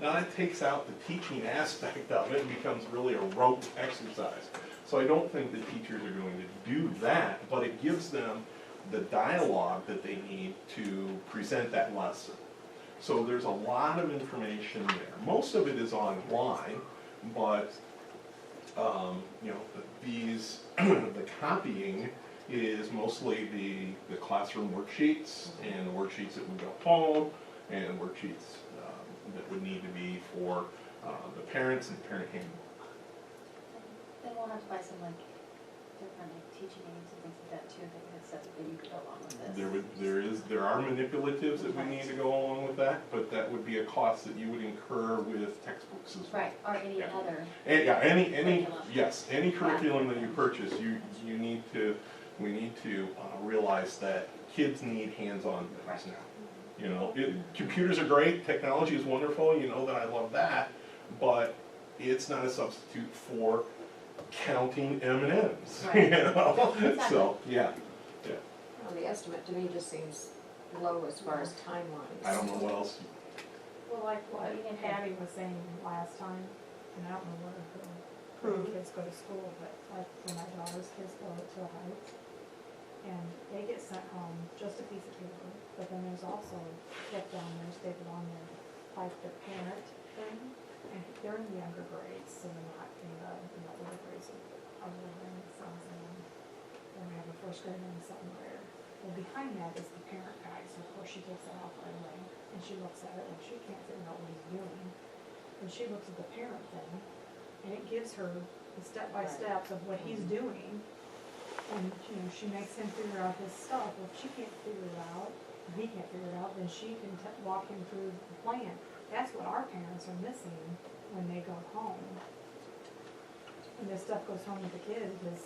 Now that takes out the teaching aspect of it and becomes really a rote exercise. So I don't think the teachers are going to do that, but it gives them the dialogue that they need to present that lesson. So there's a lot of information there. Most of it is online, but the copying is mostly the classroom worksheets and the worksheets that would go home and worksheets that would need to be for the parents and parent handbook. Then we'll have to buy some different teaching aids and things like that too, that you could go along with this. There are manipulatives that we need to go along with that, but that would be a cost that you would incur with textbooks as well. Right, or any Yeah. other. Any curriculum that you purchase, we need to realize that kids need hands-on things now. Computers are great, technology is wonderful, that I love that, but it's not a substitute for counting M&Ms, Right. So, yeah. well, the estimate to me just seems low as far as timelines. I don't know what else. Well, like what Patty was saying last time, and I don't know where the kids go to school, but like when my daughter's kids go to the Heights, and they get sent home just a piece of paper, but then there's also kept down there, stapled on there, like the parent thing, and they're in the younger grades, so they're not in the older grades of the Renaissance, and then we have a first grade and a second grader. Well, behind that is the parent guide, so of course she takes that off right away, and she looks at it, and she can't figure out what he's doing. And she looks at the parent thing, and it gives her the step-by-steps of what he's doing. And, she makes him figure out his stuff. Well, if she can't figure it out, or he can't figure it out, then she can walk him through the plan. That's what our parents are missing when they go home. And this stuff goes home with the kids, because,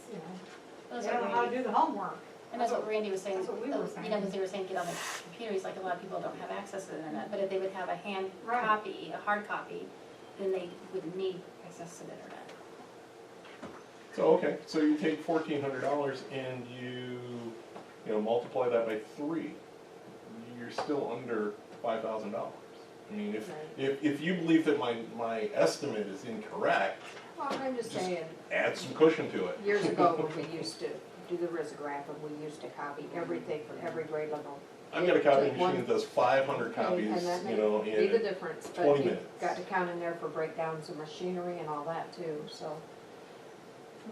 That's they don't know how to do the homework. And that's what Randy was saying, That's what we were saying. because they were saying get on the computer, he's like, a lot of people don't have access to the internet, but if they would have a hand Right. copy, a hard copy, then they would need access to the internet. So, okay, so you take $1,400 and you multiply that by 3, you're still under $5,000. I mean, if you believe that my estimate is incorrect, Well, I'm just Just- saying, add some cushion to it. years ago, when we used to do the risograph, and we used to copy everything for every grade level. I've got a copy Took one- machine that does 500 Okay, copies, and that may in be the difference, 20 but you've minutes. got to count in there for breakdowns of machinery and all that too, so.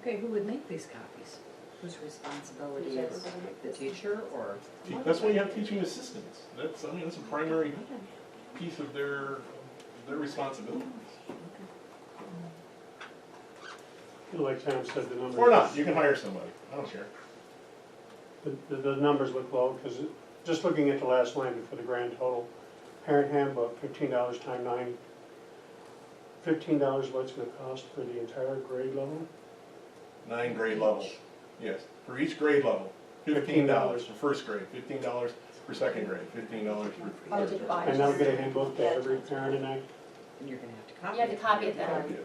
Okay, who would make these copies? Whose responsibility Who's ever is gonna make the this? teacher or? That's why you have teaching assistants. That's a primary piece of their responsibilities. Like Sam said, the numbers. Or not, you can hire somebody, I don't care. The numbers look low, because just looking at the last line for the grand total, parent handbook, $15 times 9, $15 what it's gonna cost for the entire grade level? 9 grade levels, yes, for each grade level, $15 for first grade, $15 for second grade, $15 for Oh, third to grade. buy. And they'll get a handbook to every parent and I, And you're gonna have to copy You have to it. copy it then.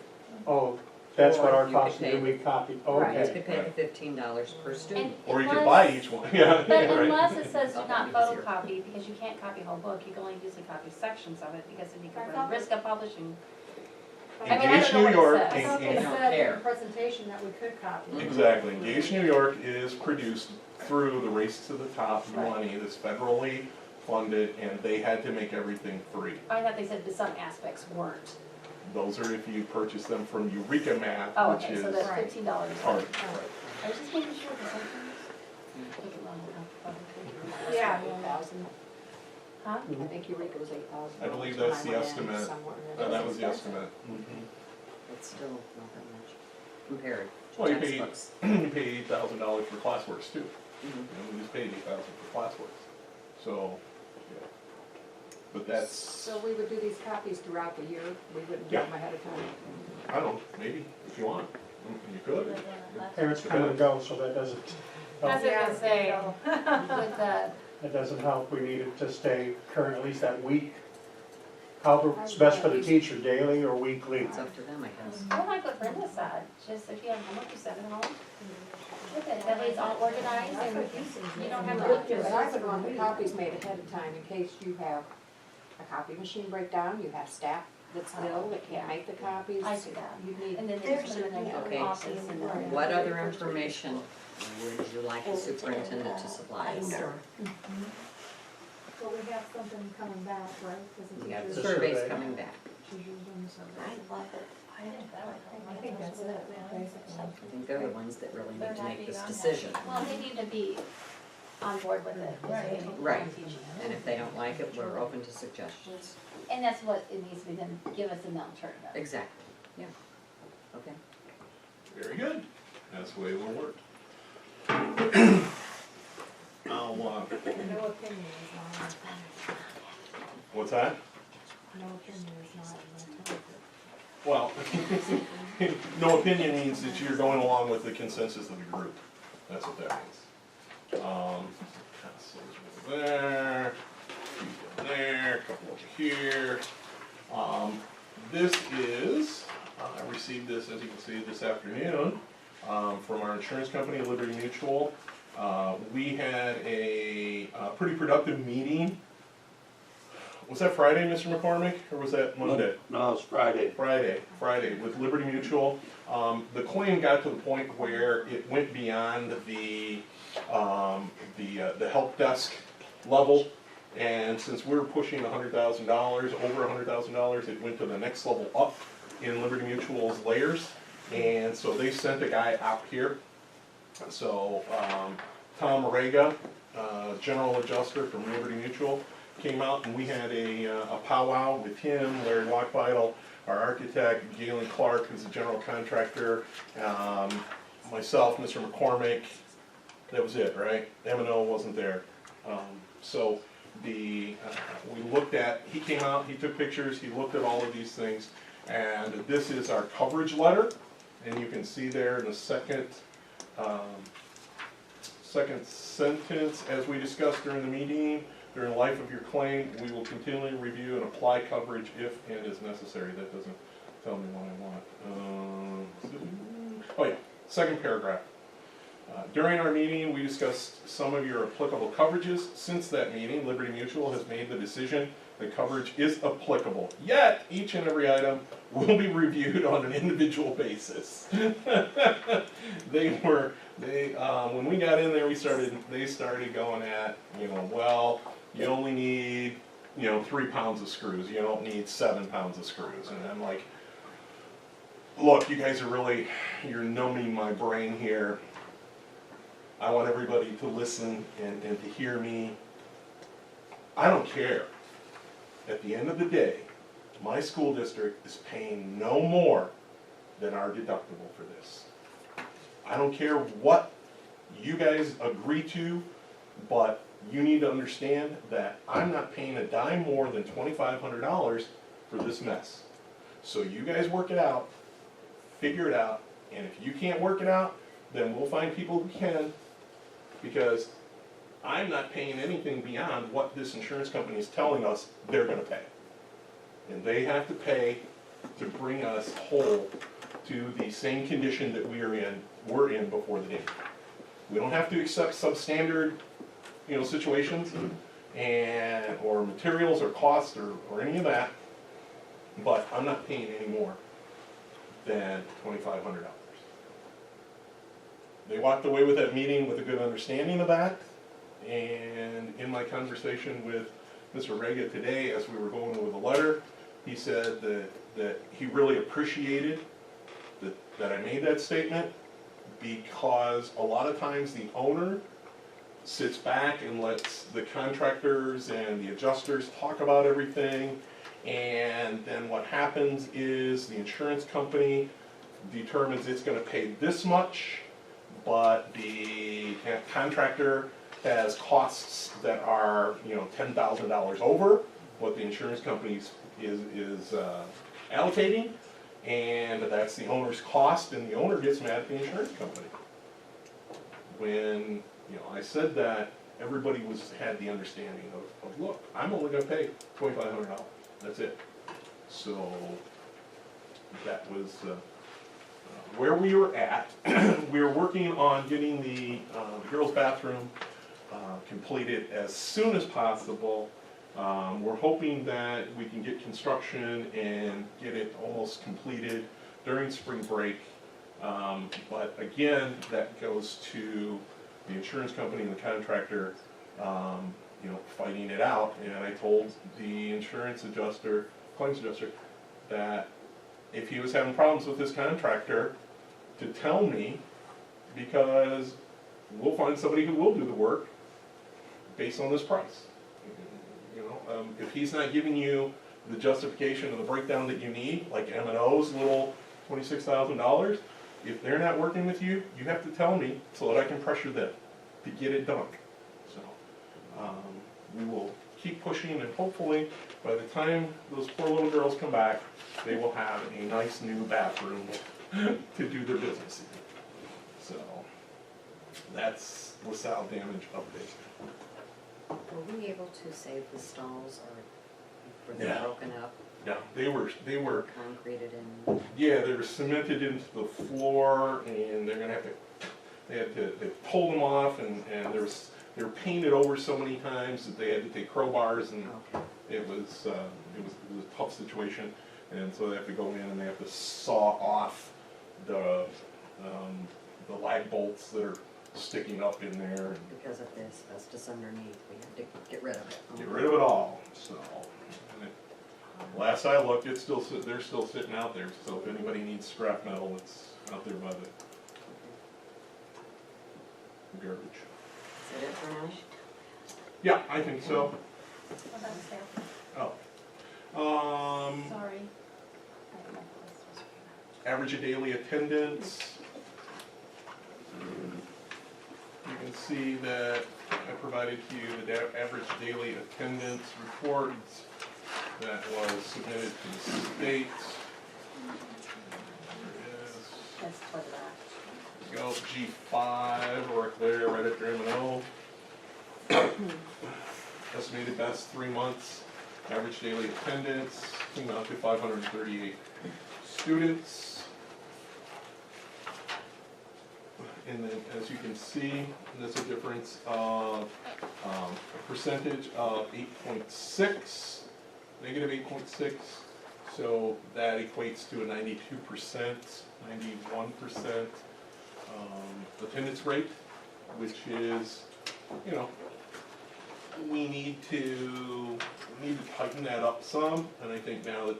oh, that's what Or our you cost could is, pay- we copy, You okay. could pay the $15 per student. Or you could unless- buy each one, yeah, But right. unless it says do Oh, not that'd be easier. photocopy, because you can't copy a whole book, you can only usually copy sections of it, because if you I could thought- risk of publishing. In I mean, I Gage, don't know New what it York, says. I thought they They don't said in care. the presentation that we could copy. Exactly. Gage, New York is produced through the Race to the Top Right. money that's federally funded, and they had to make everything free. I thought they said that some aspects weren't. Those are if you purchase them from Eureka Math, Oh, which okay, is so that's Right. $15. part, I was just making sure, because Yeah, 8,000. Huh? I think Eureka was 8,000. I believe that's the estimate. That was the expensive. estimate. It's still not that much compared Well, to you pay, textbooks. you pay $8,000 for classworks too. Mhm. We just paid 8,000 for classworks. So, yeah. But that's, So we would do these copies throughout the year, we wouldn't do Yeah. them ahead of time. I don't know, maybe, if you want, you could. Parents come and go, so that doesn't, I was help. gonna say, with the, That doesn't help, we need it to stay current at least that week. However, it's best for the teacher, daily or weekly. It's up to them, I guess. I like what Brenda said, just if you have homework, you send it home. With it, that way it's all organized and you don't have to look through Because I would it. want the copies made ahead of time in case you have a copy machine breakdown, you have staff that's ill, that can't make the copies. I see that. You need, And then There's there's in the Okay. office and then. What other information would you like the superintendent to supply us? So we have something coming back, right? Because the We have the teachers, Sur- surveys survey. coming back. teachers doing the survey. I think that's it, basically. I think they're the ones that really need to make this decision. Well, they need to be on board with it. Right. And if they don't like it, we're open to suggestions. And that's what it needs to be, then give us an alternative. Exactly, yeah. Okay. Very good. That's the way it will work. I'll, No opinion is not, what's that? no opinion is not an alternative. Well, no opinion means that you're going along with the consensus of the group. That's what that means. Pencils over there, few down there, a couple over here. This is, I received this, as you can see, this afternoon, from our insurance company, Liberty Mutual. We had a pretty productive meeting. Was that Friday, Mr. McCormick, or was that Monday? No, it's Friday. Friday with Liberty Mutual. The claim got to the point where it went beyond the help desk level. And since we're pushing $100,000, over $100,000, it went to the next level up in Liberty Mutual's layers. And so they sent a guy out here. So Tom Morega, general adjuster from Liberty Mutual, came out and we had a powwow with him, Larry Lockvital, our architect, Galen Clark, who's the general contractor, myself, Mr. McCormick. That was it, right? M&O wasn't there. So we looked at, he came out, he took pictures, he looked at all of these things, and this is our coverage letter, and you can see there in the second sentence, as we discussed during the meeting, during the life of your claim, we will continually review and apply coverage if and as necessary. That doesn't tell me what I want. Oh yeah, second paragraph. During our meeting, we discussed some of your applicable coverages. Since that meeting, Liberty Mutual has made the decision that coverage is applicable. Yet, each and every item will be reviewed on an individual basis. When we got in there, they started going at, well, you only need, 3 pounds of screws. You don't need 7 pounds of screws. And I'm like, look, you guys you're numbing my brain here. I want everybody to listen and to hear me. I don't care. At the end of the day, my school district is paying no more than our deductible for this. I don't care what you guys agree to, but you need to understand that I'm not paying a dime more than $2,500 for this mess. So you guys work it out, figure it out, and if you can't work it out, then we'll find people who can, because I'm not paying anything beyond what this insurance company is telling us they're gonna pay. And they have to pay to bring us whole to the same condition that we're in before the date. We don't have to accept substandard, situations or materials or costs or any of that, but I'm not paying any more than $2,500. They walked away with that meeting with a good understanding of that, and in my conversation with Mr. Rega today, as we were going over the letter, he said that he really appreciated that I made that statement, because a lot of times the owner sits back and lets the contractors and the adjusters talk about everything, and then what happens is the insurance company determines it's going to pay this much, but the contractor has costs that are $10,000 over what the insurance company is allocating, and that's the owner's cost, and the owner gets mad at the insurance company. When I said that, everybody had the understanding of look, I'm only going to pay $2,500. That's it. So that was where we were at. We were working on getting the girls' bathroom completed as soon as possible. We're hoping that we can get construction and get it almost completed during spring break. But again, that goes to the insurance company and the contractor, fighting it out. And I told the insurance adjuster, claims adjuster, that if he was having problems with this contractor, to tell me, because we'll find somebody who will do the work based on this price. If he's not giving you the justification of the breakdown that you need, like M&O's little $26,000, if they're not working with you, you have to tell me so that I can pressure them to get it done. So we will keep pushing, and hopefully by the time those poor little girls come back, they will have a nice new bathroom to do their business in. So that's LaSalle damage update. Were we able to save the stalls, or were they Yeah. broken up, Yeah, they were concreted in? Yeah, they were cemented into the floor, and they're gonna have to, they pulled them off, and they were painted over so many times that they had to take crowbars, and Okay. it was a tough situation, and so they have to go in and they have to saw off the lag bolts that are sticking up in there, and Because of the asbestos underneath, we had to get rid of it. get rid of it all, so. Last I looked, they're still sitting out there, so if anybody needs scrap metal, it's out there by the garbage. Is that it for now? Yeah, I think so. What about staff? Sorry. Average daily attendance. You can see that I provided to you the average daily attendance report that was submitted to the state. There it is. Go G5, right there, right after M&O. Estimated best 3 months, average daily attendance came out to 538 students. and then as you can see, there's a difference of a percentage of 8.6, negative 8.6. So that equates to a 92%, 91% attendance rate, which is, you know, we need to tighten that up some. And I think now that,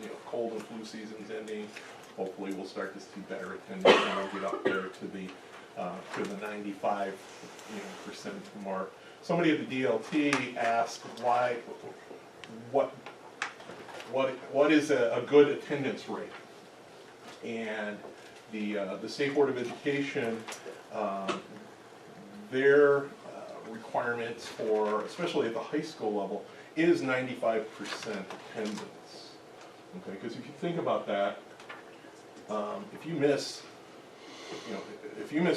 you know, cold and flu season's ending, hopefully we'll start to see better attendance and we'll get up there to the 95% mark. Somebody at the DLT asked what is a good attendance rate? And the State Board of Education, their requirements for, especially at the high school level, is 95% attendance. Okay, because if you think about that, if you miss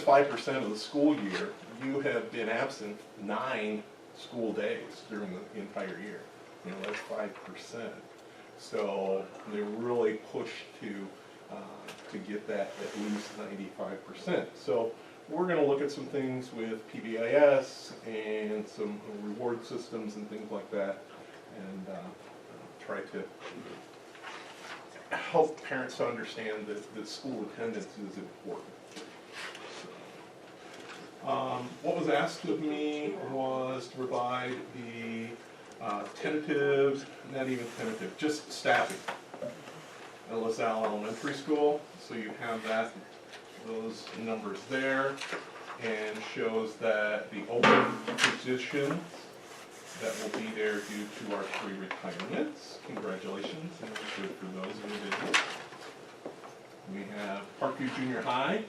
5% of the school year, you have been absent 9 school days during the entire year. You know, that's 5%. So they really push to get that at least 95%. So we're going to look at some things with PBIS and some reward systems and things like that, and try to help parents to understand that school attendance is important. What was asked of me was to provide the tentative, not even tentative, just staffing at LaSalle Elementary School. So you have those numbers there, and shows that the open positions that will be there due to our 3 retirements. Congratulations, and good for those individuals. We have Parkview Junior High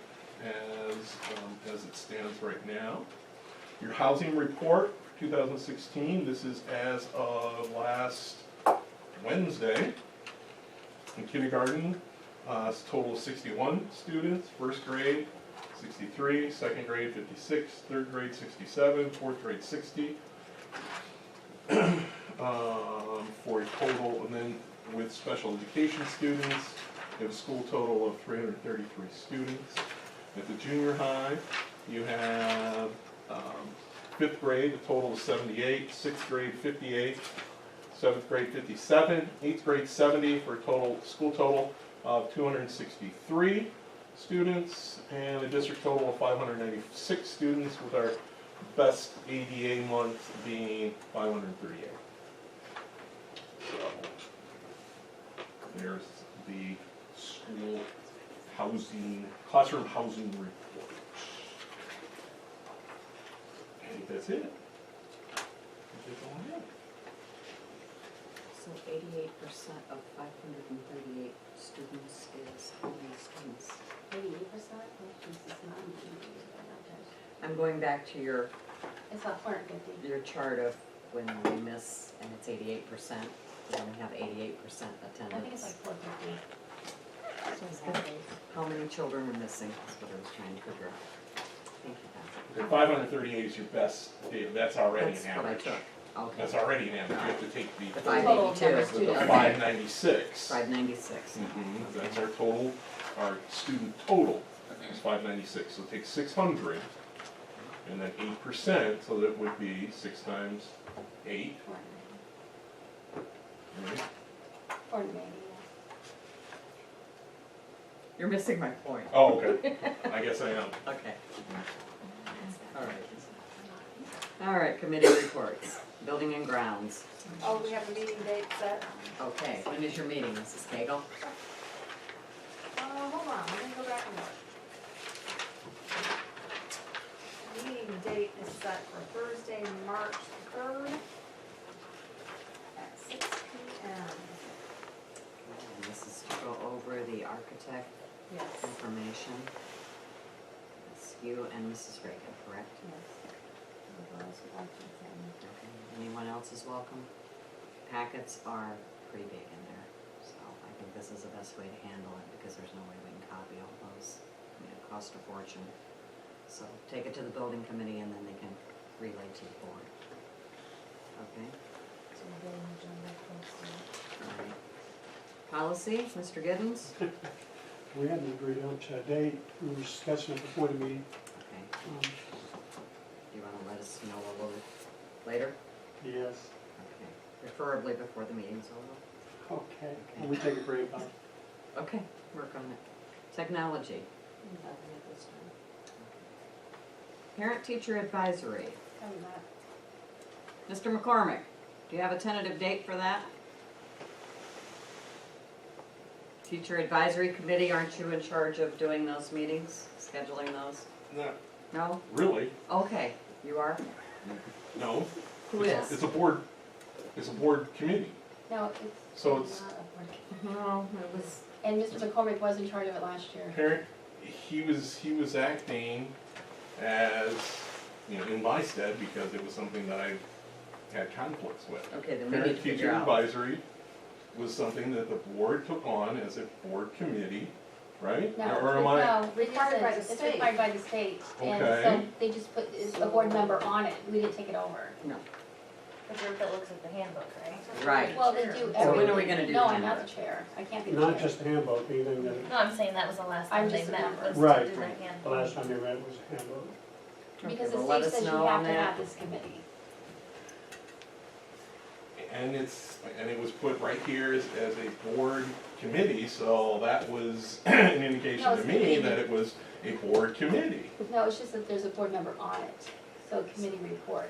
as it stands right now. Your housing report for 2016, this is as of last Wednesday. In kindergarten, it's a total of 61 students, first grade 63, second grade 56, third grade 67, fourth grade 60. For a total, and then with special education students, you have a school total of 333 students. At the junior high, you have 5th grade, a total of 78, 6th grade 58, 7th grade 57, 8th grade 70, for a school total of 263 students, and a district total of 596 students, with our best ADA month being 538. So there's the school classroom housing report. I think that's it. That's all I have. So 88% of 538 students is how many students? 88%? I'm going back to your It's about 450. chart of when we miss, and it's 88%, we only have 88% I think it's attendance. like 450. How many children are missing, is what I was trying to figure out. Thank you, Patrick. And 538 is your best, that's already That's an what I average. took, okay. That's already an average. You have to take The the 582 Total is the 596. 596. That's our total, our student total is 596. So take 600, and then 8%, so that would be 6 times 8. 490. Right? 490, You're missing my point. Oh, okay. I guess I am. Okay. All right. All right, committee reports. Building and grounds. Oh, we have a meeting date set. Okay, when is your meeting, Mrs. Cagle? Hold on, let me go back and look. Meeting date is set for Thursday, March 3rd at 6 p.m. And this is to go over the architect Yes. information. It's you and Mrs. Reagan, correct? Yes. The girls would like to attend. Okay. Anyone else is welcome? Packets are pretty big in there, so I think this is the best way to handle it, because there's no way we can copy all those. I mean, it costs a fortune. So take it to the building committee, and then they can relay to the board. Okay? So we'll get an agenda posted. All right. Policy, Mr. Giddens? We hadn't agreed on to a date, we were sketching it before the meeting. Okay, Um, do you wanna let us know a little later? Yes, Okay, preferably before the meeting's over. okay, and we take a break on it. Okay, work on it. Technology, Nothing at this time. parent-teacher advisory. Haven't met. Mr. McCormick, do you have a tentative date for that? Teacher advisory committee, aren't you in charge of doing those meetings, scheduling those? Not No? really, Okay, you are? no. Who is? It's a board committee. No, So it's it's- not a board. No, it was. And Mr. McCormick was in charge of it last year. Parent, he was acting as, in my stead, because it was something that I had conflicts with. Okay, then we need to Parent-teacher figure out. advisory was something that the board took on as a board committee, right? No, Or am I? no, it Required by isn't. the It's state. required by the state. And Okay. so they just put a board member on it. We didn't take it over. The group that looks at the handbook, right? Right. Well, they do everything. So when are we gonna do No, the I'm not handbook? the chair. I can't be the Not chair. just the handbook, anything that, No, I'm saying that was the last I'm time they just a met, member. was to Right. do the the handbook. last time they read was a handbook. Because Okay, the well, let state us says you know have on to that. have this committee. And it was put right here as a board committee, so that was an indication No, to it's me committee. that it was a board committee. No, it's just that there's a board member on it, so committee report.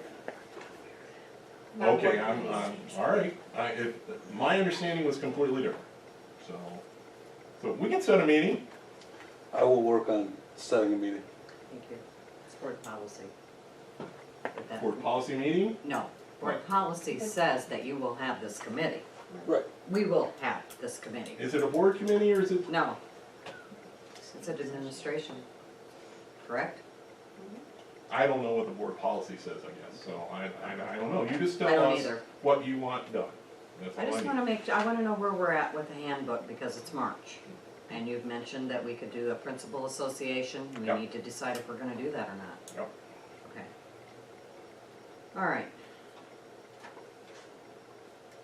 Not a Okay, board I'm, committee. all right, my understanding was completely different, so we can set a meeting. I will work on setting a meeting. Thank you. It's board policy. But that- Board policy meeting? No, board Right. policy says that you will have this committee. Right. We will have this committee. Is it a board committee or is it? No. It's an administration, correct? I don't know what the board policy says, I guess, so I don't know. You just I tell don't us either. what you want done. That's I all I just need. wanna I wanna know where we're at with the handbook because it's March. And you've mentioned that we could do a principal association. We Yep. need to decide if we're gonna do that or not. Yep. Okay. All right.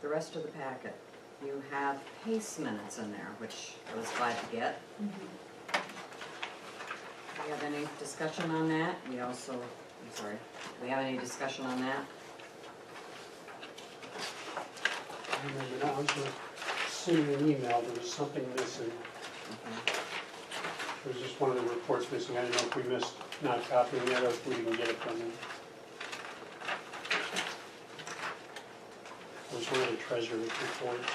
The rest of the packet. You have PACE minutes in there, which I was glad to get. Do we have any discussion on that? We also, I'm sorry, do we have any discussion on that? I remember now, I was gonna send you an email, there was something missing. Okay. There was just one of the reports missing, I didn't know if we missed not copying it or if we didn't get it from them. It was one of the treasurer's reports.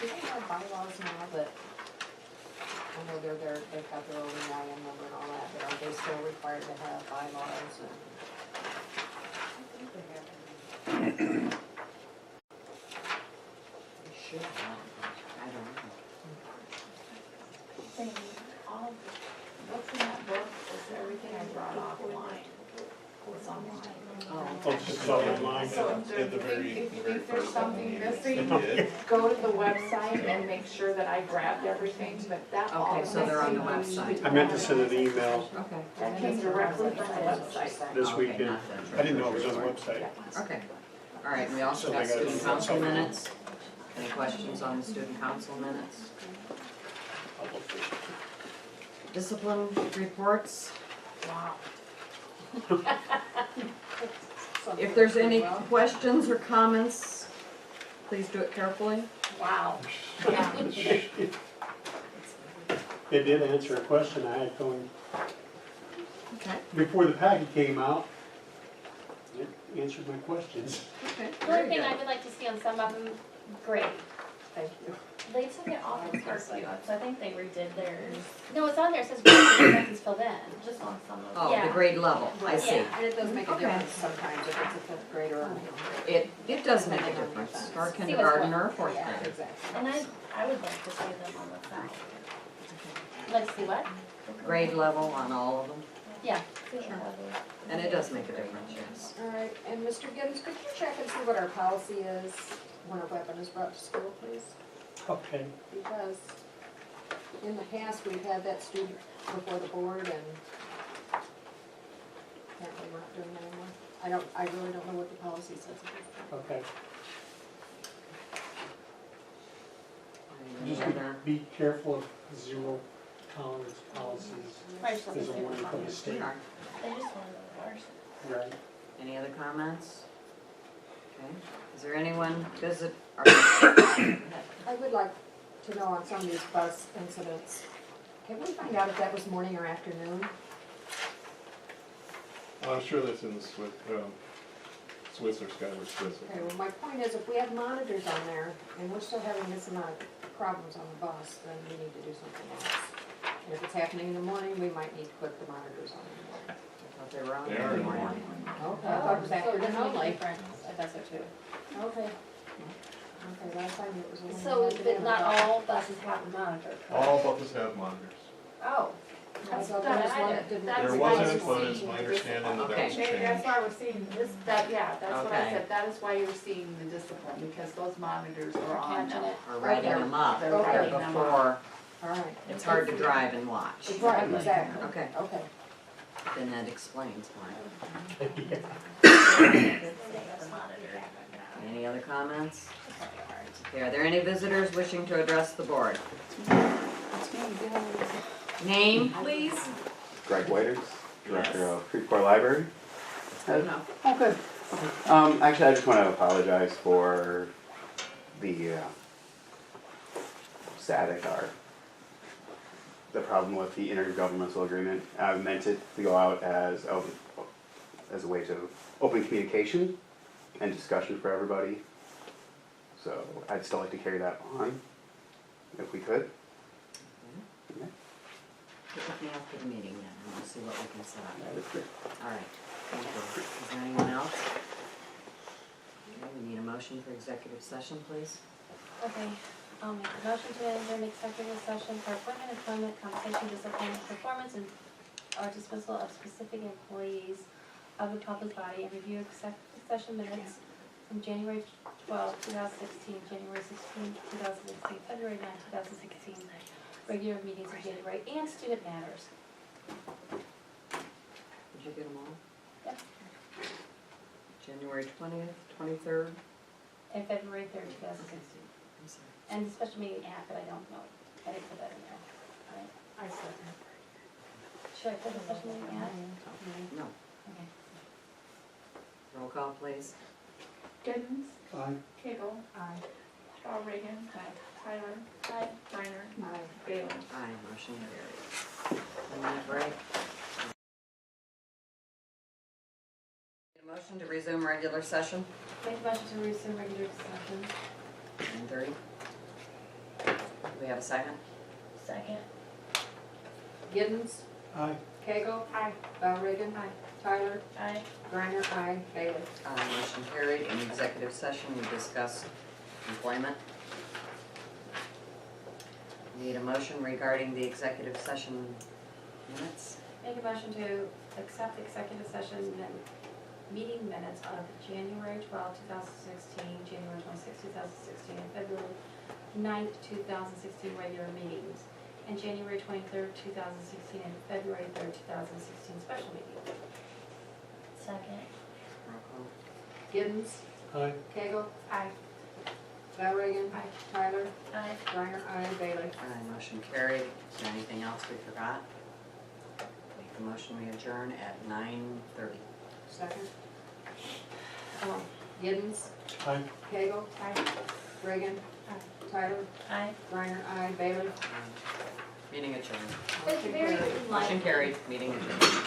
Do they have bylaws now that, I know they've got their own IM number and all that, but are they still required to have bylaws and? We should have, I don't know. Saying all, what's in that book is everything I brought offline. It's online. Oh, just all in line. At the very, If the very there's first something meeting, missing, we did. go to the website and make sure that I grabbed everything, but that all Okay, so they're on the missing, website. I meant to send an email Okay. that came directly from the website. this Okay, weekend. not the I didn't know it was on the website. Okay, all right, we also So got they gotta student do council something. minutes. Any questions on the student council minutes? Discipline reports. Wow. If there's any questions or comments, please do it carefully. Wow. It did answer a question I had going, Okay. before the packet came out. It answered my questions. Okay, The very only thing good. I would like to see on some of them, great. Thank you. They took it off of Parkview, so I think they redid theirs, No, it's on there, it says great, the sentence filled in. just on some of them. Oh, the Yeah. grade level, I see. Yeah. And it does make a Okay. difference sometimes if it's a fifth grader or. It does make a difference, or what's kindergarten what. or fourth Yeah, grader. exactly. And I would like to see them on the side. Let's see what? Grade level on all of them, Yeah. and it does make a difference, yes. All right, and Mr. Gibbons, could you check and see what our policy is when a weapon is brought to school, please? Okay. Because in the past, we've had that student before the board and apparently we're not doing that anymore. I I really don't know what the policy says at this point. Okay. Any Just other? be careful of zero tolerance policies. Probably just There's a doesn't one do from the it. state. They just wanna know ours. Right. Any other comments? Okay, is there anyone visit, or, I would like to know on some of these bus incidents, can we find out if that was morning or afternoon? I'm sure that's in the Swiss or Skyward Swiss. Okay, well, my point is, if we have monitors on there, and we're still having this amount of problems on the bus, then we need to do something else. And if it's happening in the morning, we might need to put the monitors on in the morning. I thought they were on They there are in in the the morning. Okay, I thought it was So it afternoon doesn't make a only. difference, I thought so too. Okay. Okay, last time it was only. So, but afternoon. not all buses have a monitor, correct? All buses have monitors. Oh. I thought there was one that didn't. That's There why wasn't, you're but it's seeing my the understanding that that Okay. was Maybe that's changed. why we're seeing this, yeah, that's what I Okay. said, that is why you're seeing the discipline, because those monitors are on Catching now. it. Or writing them up They're Okay. writing them up. before, All right. it's hard to drive and watch. Right, exactly. Okay, Okay. then that explains why. Any other comments? Okay, are there any visitors wishing to address the board? Name, please? Greg Waiters, Director of Creve Coeur Library. Good enough. Oh, good. Actually, I just want to apologize for the static or the problem with the intergovernmental agreement. I meant it to go out as a way to open communication and discussion for everybody. So I'd still like to carry that on, if we could. Okay. Get with me after the meeting then, and we'll see what we can set up. All right, thank you. Is there anyone else? Okay, we need a motion for executive session, please. Okay, I'll make a motion to enter an executive session for appointment, employment, compensation, discipline, performance, and or dismissal of specific employees of the public body and review executive session minutes from January 12, 2016, January 16, 2016, February 9, 2016, regular meetings in January, and student matters. Did you get them all? Yep. January 20th, 23rd? And February 3rd, 2016. I'm sorry. And the special meeting app, but I don't know, I didn't put that in there. All right. I second. Should I put the special meeting app? No. Okay. Roll call, please. Giddens, Aye. Kegel, Aye. Reagan, Tyler, Reiner, Aye. Bailey. Aye, motion carries. 1-minute break. Need a motion to resume regular session, Make a motion to resume regular session. 9:30. Do we have a second? Second. Giddens, Aye. Cagle. Aye. Val Reagan. Aye. Tyler. Aye. Griner. Aye. Bailey. Motion carried. In executive session, we discussed employment. Need a motion regarding the executive session minutes. Make a motion to accept executive session meeting minutes of January 12, 2016, January 26, 2016, and February 9th, 2016 regular meetings, and January 23rd, 2016, and February 3rd, 2016 special meeting. Second. Roll call. Giddens, Aye. Cagle. Aye. Val Reagan. Aye. Tyler. Aye. Griner. Aye. Bailey. Motion carried. Is there anything else we forgot? Make the motion, we adjourn at 9:30. Second. Giddens, Aye. Cagle. Aye. Reagan. Tyler. Aye. Griner. Aye. Bailey. Meeting adjourned. It's very Motion carried, meeting adjourned.